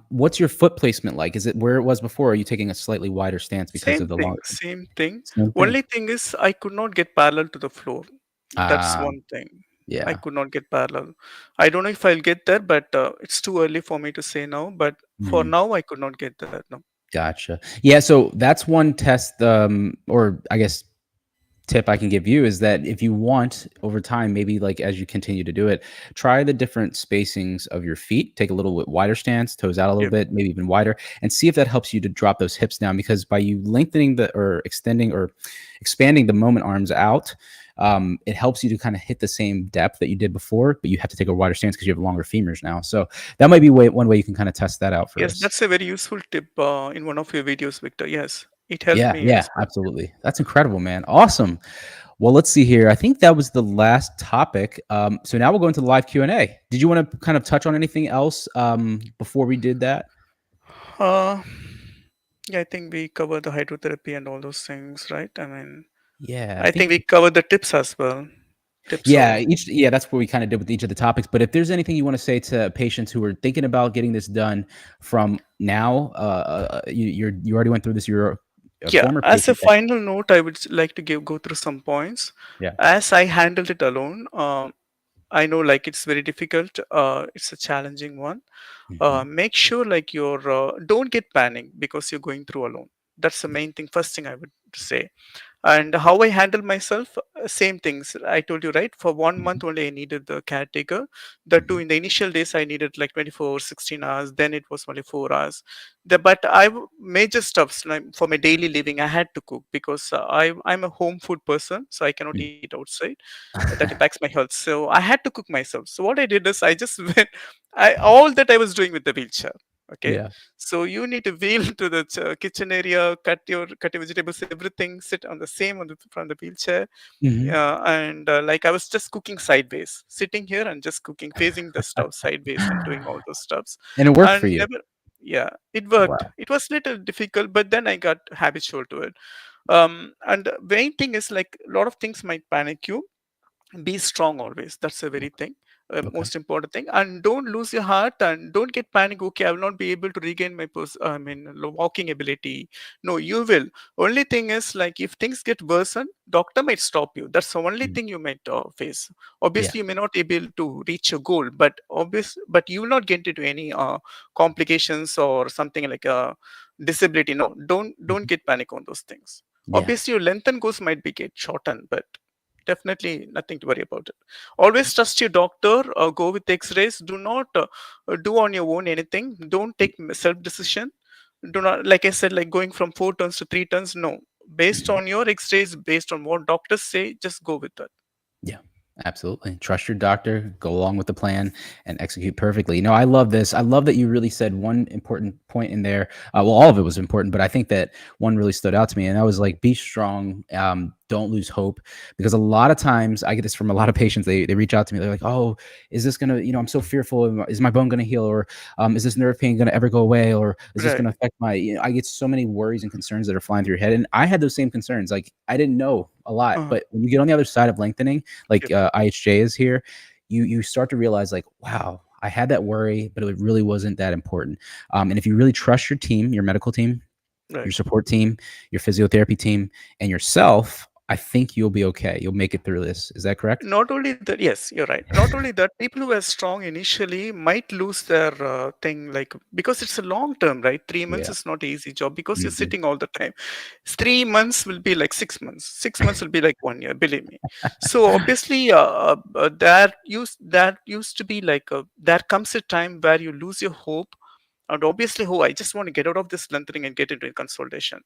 what's your foot placement like? Is it where it was before? Or are you taking a slightly wider stance because Same of the thing. long? Same thing. Same thing. Only thing is, I could not get parallel to the floor. That's Ah, one thing. I yeah. could not get parallel. I don't know if I'll get there, but it's too early for me to say now. But for Mm, now, I could not get there. No. gotcha. Yeah. So that's one test, or I guess tip I can give you is that if you want over time, maybe like as you continue to do it, try the different spacings of your feet. Take a little bit wider stance, toes out a little Yeah. bit, maybe even wider, and see if that helps you to drop those hips down. Because by you lengthening the or extending or expanding the moment arms out, it helps you to kind of hit the same depth that you did before, but you have to take a wider stance because you have longer femurs now. So that might be one way you can kind of test that out for Yes, us. that's a very useful tip in one of your videos, Victor. Yes, it helped Yeah, me yeah, as well. absolutely. That's incredible, man. Awesome. Well, let's see here. I think that was the last topic. So now we'll go into the live Q&A. Did you want to kind of touch on anything else before we did that? Uh, yeah, I think we covered the hydrotherapy and all those things, right? I mean, Yeah, I I think think we covered the tips as well. Tips yeah, or that's what we kind of did with each of the topics. But if there's anything you want to say to patients who are thinking about getting this done from now, you already went through this. You're a yeah, former as a patient. That, final note, I would like to go through some points. yeah. As I handled it alone, I know like it's very difficult. It's a challenging one. Hmm. Make sure like you're don't get panic because you're going through alone. That's the main thing. First thing I would say. And how I handle myself, same things. I told you, right? For one Hmm. month only, I needed the caretaker. The two Hmm. in the initial days, I needed like 24, 16 hours. Then it was only 4 hours. But major stuffs like for my daily living, I had to cook because I'm a home food person, so I cannot eat outside. That impacts my health. So I had to cook myself. So what I did is I just went. All that I was doing with the wheelchair. Okay, Yeah. so you need to wheel to the kitchen area, cut your vegetables, everything, sit on the same on the from the wheelchair. Hmm. And like I was just cooking sideways, sitting here and just cooking, facing the stove sideways and doing all those stuffs. And it worked for And you. never, yeah, it worked. Wow. It was little difficult, but then I got habitual to it. And the main thing is like a lot of things might panic you. Be strong always. That's a very thing, Okay. most important thing. And don't lose your heart and don't get panic. Okay, I will not be able to regain my walking ability. No, you will. Only thing is like if things get worsen, doctor might stop you. That's the only Mm. thing you might face. Yeah. Obviously you may not able to reach your goal, but you will not get into any complications or something like a disability. No, don't Mhm. get panic on those things. Yeah. Obviously your length and goals might be get shortened, but definitely nothing to worry about it. Always trust your doctor. Go with X-rays. Do not do on your own anything. Don't take self-decision. Do not, like I said, like going from 4 tons to 3 tons. No, based Mhm. on your X-rays, based on what doctors say, just go with that. Yeah, absolutely. Trust your doctor, go along with the plan, and execute perfectly. I love this. I love that you really said one important point in there. Well, all of it was important, but I think that one really stood out to me, and that was like, be strong. Don't lose hope, because a lot of times I get this from a lot of patients. They reach out to me. They're like, "Oh, is this gonna? I'm so fearful. Is my bone gonna heal, or is this nerve pain gonna ever go away, or is this Right. gonna affect my?" I get so many worries and concerns that are flying through your head, and I had those same concerns. Like, I didn't know a lot, Uh, but when you get on the other side of lengthening, like yep. IHJ is here, you start to realize like, wow, I had that worry, but it really wasn't that important. And if you really trust your team, your medical team, your Right. support team, your physiotherapy team, and yourself, I think you'll be okay. You'll make it through this. Is that correct? Not only that, yes, you're right. Not only that, people who are strong initially might lose their thing, like, because it's a long term, right? 3 months Yeah. is not an easy job because you're Mhm. sitting all the time. 3 months will be like 6 months. 6 months will be like 1 year, believe me. So obviously, that used to be like there comes a time where you lose your hope, and obviously, oh, I just want to get out of this lengthening and get into consolidation.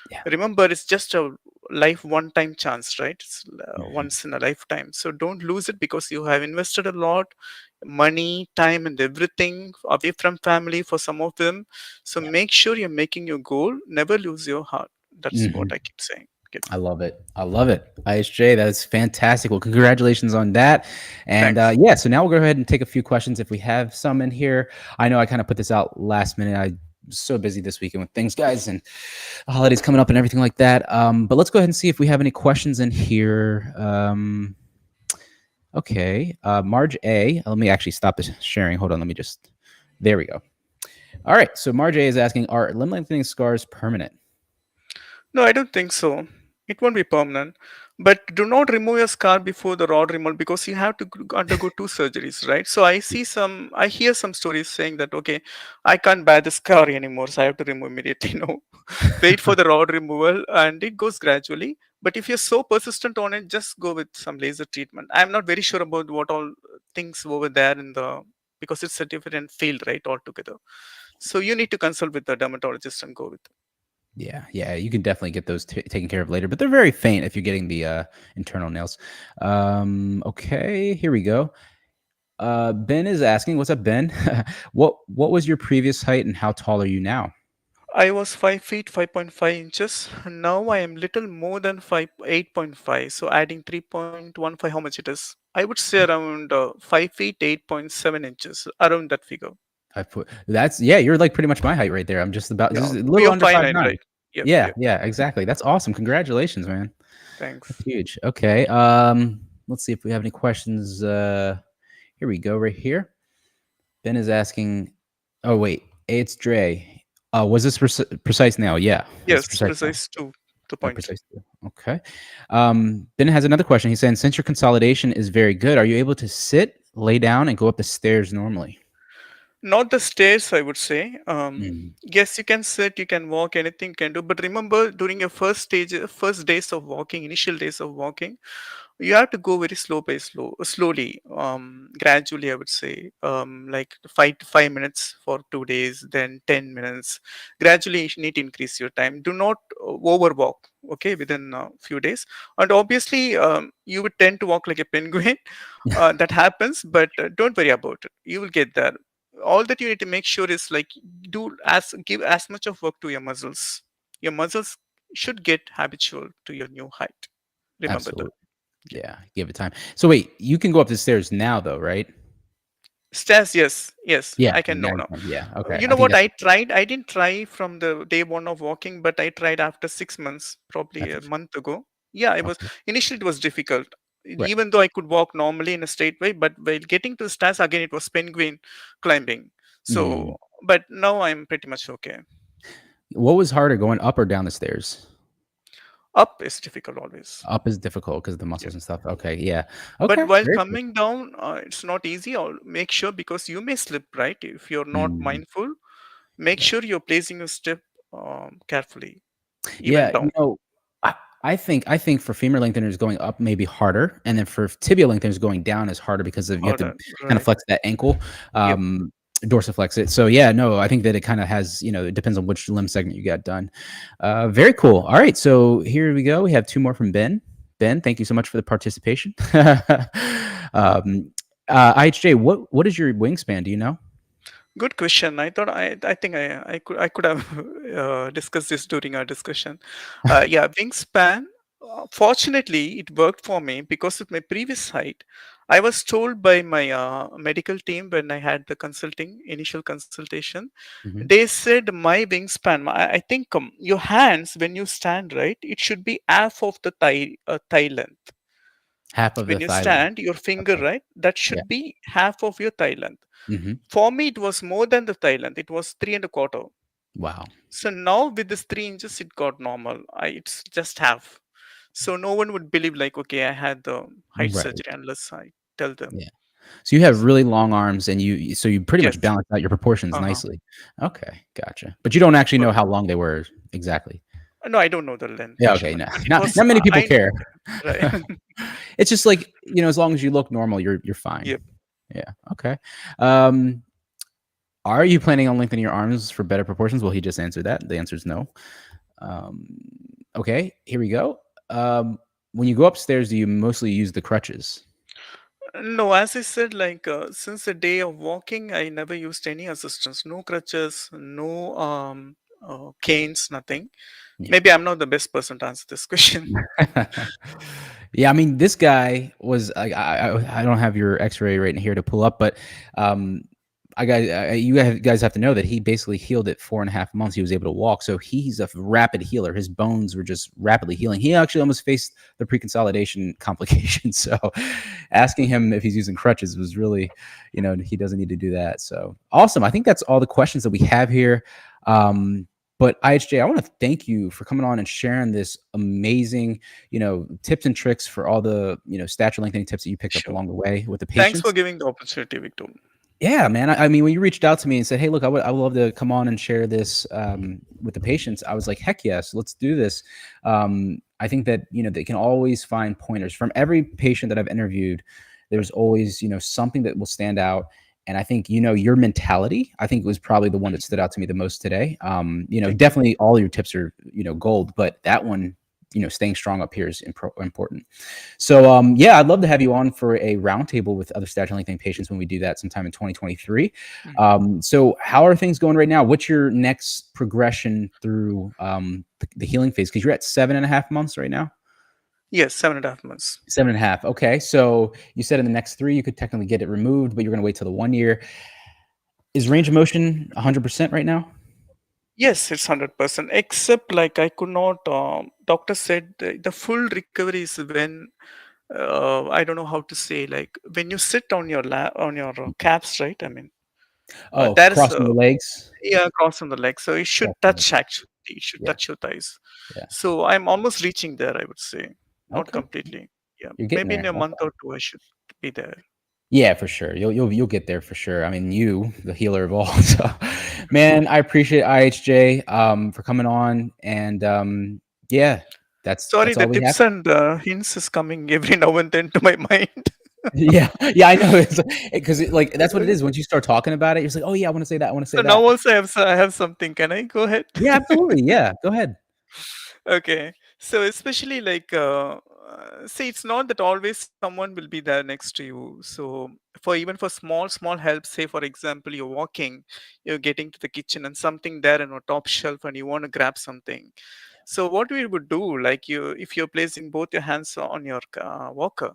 Yeah. Remember, it's just a life one time chance, right? It's Mhm. once in a lifetime, so don't lose it because you have invested a lot money, time, and everything away from family for some of them. So Yeah. make sure you're making your goal, never lose your heart. That's what Mhm. I keep saying. Yep. I love it. I love it. IHJ, that's fantastic. Well, congratulations on that. And Thanks. yeah, so now we'll go ahead and take a few questions if we have some in here. I know I kind of put this out last minute. I was so busy this weekend with things, guys, and the holidays coming up and everything like that. But let's go ahead and see if we have any questions in here. Okay. Marge A. Let me actually stop this sharing. Hold on. Let me just. There we go. All right. So Marge A is asking, are limb lengthening scars permanent? No, I don't think so. It won't be permanent. But do not remove your scar before the rod removal because you have to undergo two surgeries, right? So I hear some stories saying that, okay, I can't bear the scar anymore, so I have to remove immediately. No, wait for the rod removal and it goes gradually. But if you're so persistent on it, just go with some laser treatment. I'm not very sure about what all things over there because it's a different field, right, altogether. So you need to consult with the dermatologist and go with it. Yeah, yeah, you can definitely get those taken care of later, but they're very faint if you're getting the internal nails. Okay, here we go. Ben is asking, "What's up, Ben? What was your previous height and how tall are you now?" I was 5 feet 5.5 inches. Now I am little more than 8.5. So adding 3.15, how much it is? I would say around 5 feet 8.7 inches, around that figure. I put that's yeah, you're like pretty much my height right there. I'm just Yeah, a we little are under fine, five line, nine. right? Yep, Yeah, yep. yeah, exactly. That's awesome. Congratulations, man. That's Thanks. huge. Okay. Let's see if we have any questions. Here we go, right here. Ben is asking, oh wait, it's Dre. Was this precise now? Yeah, it's Yes, precise now. precise to point. Precise. Okay. Ben has another question. He's saying, since your consolidation is very good, are you able to sit, lay down, and go up the stairs normally? Not the stairs, I would say. Mm, Yes, you can sit, you can walk, anything you can do. But remember, during your first days of walking, initial days of walking, you have to go very slowly, gradually, I would say, like 5 minutes for 2 days, then 10 minutes. Gradually, you need to increase your time. Do not overwalk, okay, within a few days. And obviously, you would tend to walk like a penguin. That happens, but don't worry about it. You will get there. All that you need to make sure is like give as much of work to your muscles. Your muscles should get habitual to your new height. Remember that. absolutely. Yeah, give it time. So wait, you can go up the stairs now, though, right? Stairs, yes, yes, Yeah, I can now know you now. can. Yeah. Okay. You I know think what? that's I tried. I didn't try from the day one of walking, but I tried after 6 months, probably after. a month ago. Yeah, it was Okay. initially it was difficult, Right. even though I could walk normally in a straight way. But while getting to the stairs again, it was penguin climbing. Mm. So, but now I'm pretty much okay. What was harder, going up or down the stairs? Up is difficult always. Up is difficult because of the Yeah. muscles and stuff. Okay. Yeah. But Okay. while Very cool. coming down, it's not easy. I'll make sure because you may slip, right? If you're not Mm, mindful, make yeah. sure you're placing your step carefully, even Yeah, down. I I think for femur lengtheners going up may be harder, and then for tibia lengtheners going down is harder because of you have to Harder, kind of right? flex that ankle, Yep. dorsiflex it. So yeah, no, I think that it kind of has, it depends on which limb segment you got done. Very cool. All right, so here we go. We have two more from Ben. Ben, thank you so much for the participation. um, IHJ, what is your wingspan? Do you know? Good question. I think I could have discussed this during our discussion. Yeah, wingspan. Fortunately, it worked for me because of my previous height. I was told by my medical team when I had the initial consultation. Mhm. They said my wingspan. I think your hands when you stand, right, it should be half of the thigh length. Half of the When you thigh length. stand, your finger, Okay. right, that Yeah. should be half of your thigh length. Mhm. For me, it was more than the thigh length. It was 3.25. Wow. So now with this 3 inches, it got normal. It's just half. So no one would believe like, okay, I had the height Right. surgery unless I tell them. Yeah. So you have So really long arms, and so you pretty much yes. balance out your proportions Uh-huh. nicely. Okay, gotcha. But you don't actually But know how long they were exactly. no, I don't know the length Yeah, okay, measurement, no. but it Not was not many people I care. right. It's just like, as long as you look normal, you're fine. Yep. Yeah, okay. Um, are you planning on lengthening your arms for better proportions? Well, he just answered that. The answer is no. Um, okay, here we go. When you go upstairs, do you mostly use the crutches? No, as I said, like since the day of walking, I never used any assistance, no crutches, no canes, nothing. Yeah. Maybe I'm not the best person to answer this question. Yeah, I mean, this guy was like, I don't have your X-ray right in here to pull up, but um, you guys have to know that he basically healed it 4.5 months. He was able to walk, so he's a rapid healer. His bones were just rapidly healing. He actually almost faced the pre-consolidation complications. So, asking him if he's using crutches was really, he doesn't need to do that. So awesome. I think that's all the questions that we have here. But IHJ, I want to thank you for coming on and sharing this amazing, tips and tricks for all the, stature lengthening tips that you picked up Sure. along the way with the Thanks for patients. giving the opportunity, Victor. Yeah, man. I mean, when you reached out to me and said, "Hey, look, I would love to come on and share this with the patients," I was like, "Heck yes, let's do this." I think that they can always find pointers from every patient that I've interviewed. There's always something that will stand out, and I think your mentality. I think was probably the one that stood out to me the most today. Thank you. Definitely all your tips are gold, but that one, staying strong up here is important. So, yeah, I'd love to have you on for a roundtable with other stature lengthening patients when we do that sometime in 2023. Mhm. So, how are things going right now? What's your next progression through the healing phase? Because you're at 7.5 months right now. Yes, 7.5 months. 7.5. Okay. So, you said in the next 3, you could technically get it removed, but you're going to wait till the 1 year. Is range of motion 100% right now? Yes, it's 100%. Except like I could not. Doctor said the full recovery is when I don't know how to say, like when you sit on your on your caps, right? I mean, Oh, there is crossing the legs? yeah, cross on the leg, so it should Crossing the legs. touch actually. It should Yeah. touch your thighs. Yeah. So I'm almost reaching there, I would say. Not Okay. completely. Yeah, You're getting maybe in there. a month Okay. or two I should be there. Yeah, for sure. You'll get there for sure. I mean, the healer of all. So, man, I appreciate IHJ for coming on, and yeah, Sorry, that's the all we have. tips and hints is coming every now and then to my mind. Yeah, yeah, I know. It's because like that's what it is. Once you start talking about it, you're just like, oh yeah, I want to say that. I want to say So now that. also I have something. Can I go ahead? Yeah, absolutely. Yeah, go ahead. Okay. So especially like see, it's not that always someone will be there next to you. So for even for small help, say for example you're walking, you're getting to the kitchen and something there on a top shelf and you want to grab something. So what we would do, like you, if you're placing both your hands on your walker.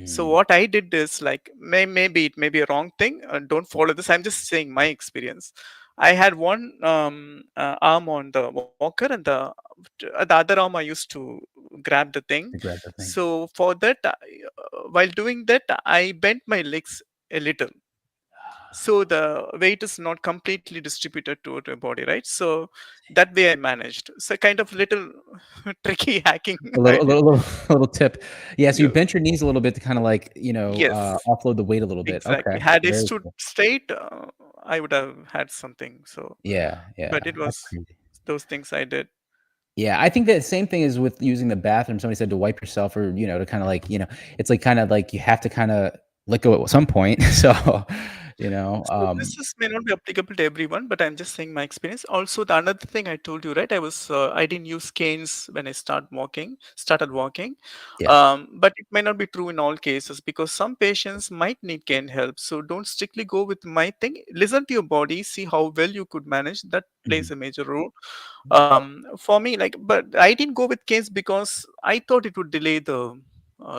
So Mm, what I did is like maybe it may be a wrong thing. Don't follow this. I'm just saying my experience. I had one arm on the walker and the other arm I used to grab the thing. to grab the thing. So for that, while doing that, I bent my legs a little. So the weight is not completely distributed to the body, right? So that way I managed. So kind of little tricky hacking A I little, a did. little, little, a little tip. Yeah, so you Yeah. bent your knees a little bit to kind of like Yes, offload the weight a little bit. exactly. Okay, Had I very stood cool. straight, I would have had something. So, Yeah, yeah, but it that's was crazy. those things I did. Yeah, I think that same thing is with using the bathroom. Somebody said to wipe yourself or, to kind of like, it's like kind of like you have to kind of let go at some point. So, you know, So um, this is may not be applicable to everyone, but I'm just saying my experience. Also, the another thing I told you, right? I didn't use canes when I started walking, yeah. but it may not be true in all cases because some patients might need cane help. So don't strictly go with my thing. Listen to your body, see how well you could manage. That plays Mhm. a major role. For me, like, but I didn't go with canes because I thought it would delay the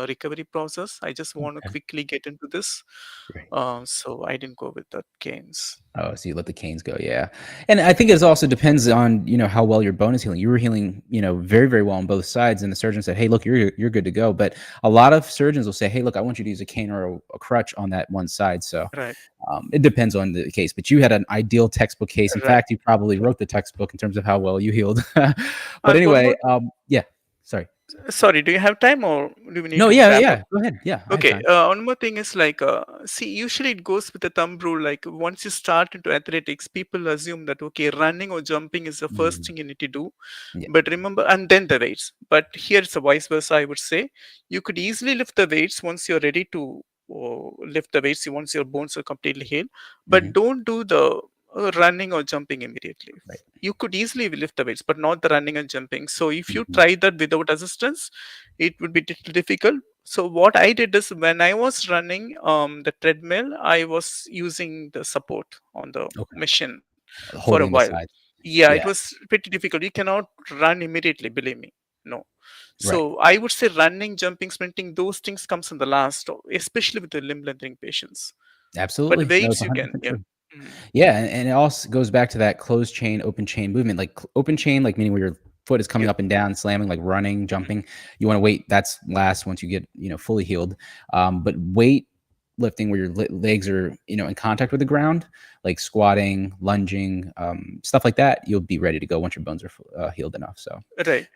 recovery process. I just want to Okay, quickly get into this, great. so I didn't go with the canes. Oh, so you let the canes go, yeah. And I think it also depends on, how well your bone is healing. You were healing, very, very well on both sides. And the surgeon said, hey, look, you're good to go. But a lot of surgeons will say, hey, look, I want you to use a cane or a crutch on that one side. So Right, it depends on the case. But you had an ideal textbook case. In right, fact, you probably right. wrote the textbook in terms of how well you healed. But And one anyway, more thing. yeah. Sorry. Sorry, do you have time or do we need No, to yeah, wrap up? yeah. Go ahead. Yeah, I have Okay, time. one more thing is like, see, usually it goes with the thumb rule. Like, once you start into athletics, people assume that, okay, running or jumping is the first Mhm. thing you need to do. Yeah, But remember, and then the weights. But here it's a vice versa, I would say. You could easily lift the weights once you're ready to lift the weights, once your bones are completely healed. But mhm, don't do the running or jumping immediately. right. You could easily lift the weights, but not the running and jumping. So if you Mhm. try that without assistance, it would be little difficult. So what I did is when I was running the treadmill, I was using the support on the Okay. machine for a Holding the while. side. Yeah, it Yeah, was pretty difficult. You cannot run immediately, believe me. No. right. So I would say running, jumping, sprinting, those things comes in the last, especially with the limb lengthening patients. But Absolutely. No, it's weights you can, 100% yeah. true. Mhm. Yeah, and it also goes back to that closed chain, open chain movement. Like open chain, like meaning where your foot is coming Yeah. up and down, slamming, like running, Mhm. jumping. You want to wait. That's last once you get fully healed. But weight lifting where your legs are in contact with the ground, like squatting, lunging, stuff like that. You'll be ready to go once your bones are healed enough. So Right.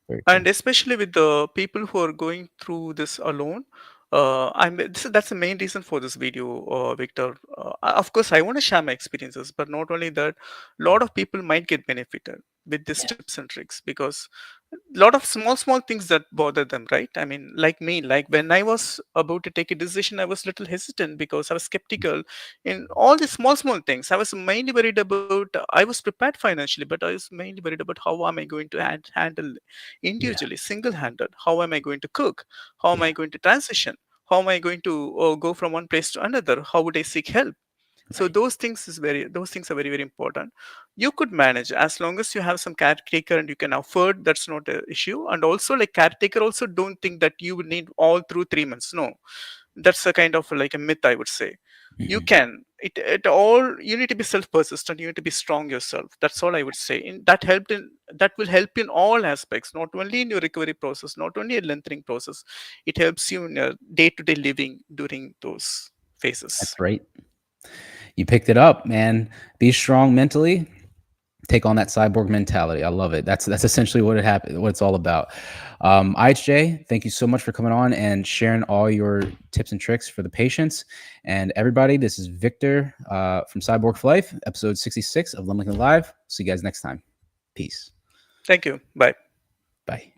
very cool. And especially with the people who are going through this alone, that's the main reason for this video, Victor. Of course, I want to share my experiences, but not only that, a lot of people might get benefited with these Yeah, tips and tricks, because a lot of small things that bother them, right? I mean, like me, like when I was about to take a decision, I was a little hesitant because I was skeptical in all these small things. I was mainly worried about, I was prepared financially, but I was mainly worried about how am I going to handle yeah, individually, single-handed. How am I going to cook? How am yeah. I going to transition? How am I going to go from one place to another? How would I seek help? So Right. those things are very important. You could manage as long as you have some caretaker and you can afford. That's not an issue. And also, like, caretaker also don't think that you will need all through 3 months. No, that's a kind of like a myth, I would say. You Mhm. can it all. You need to be self persistent, you need to be strong yourself. That's all I would say. That will help you in all aspects, not only in your recovery process, not only a lengthening process. It helps you in your day-to-day living during those phases. That's right. You picked it up, man. Be strong mentally. Take on that cyborg mentality. I love it. That's essentially what it happened. What it's all about. IHJ, thank you so much for coming on and sharing all your tips and tricks for the patients and everybody. This is Victor from Cyborg for Life, episode 66 of Limb Lengthening Live. See you guys next time. Peace. Thank you. Bye. Bye.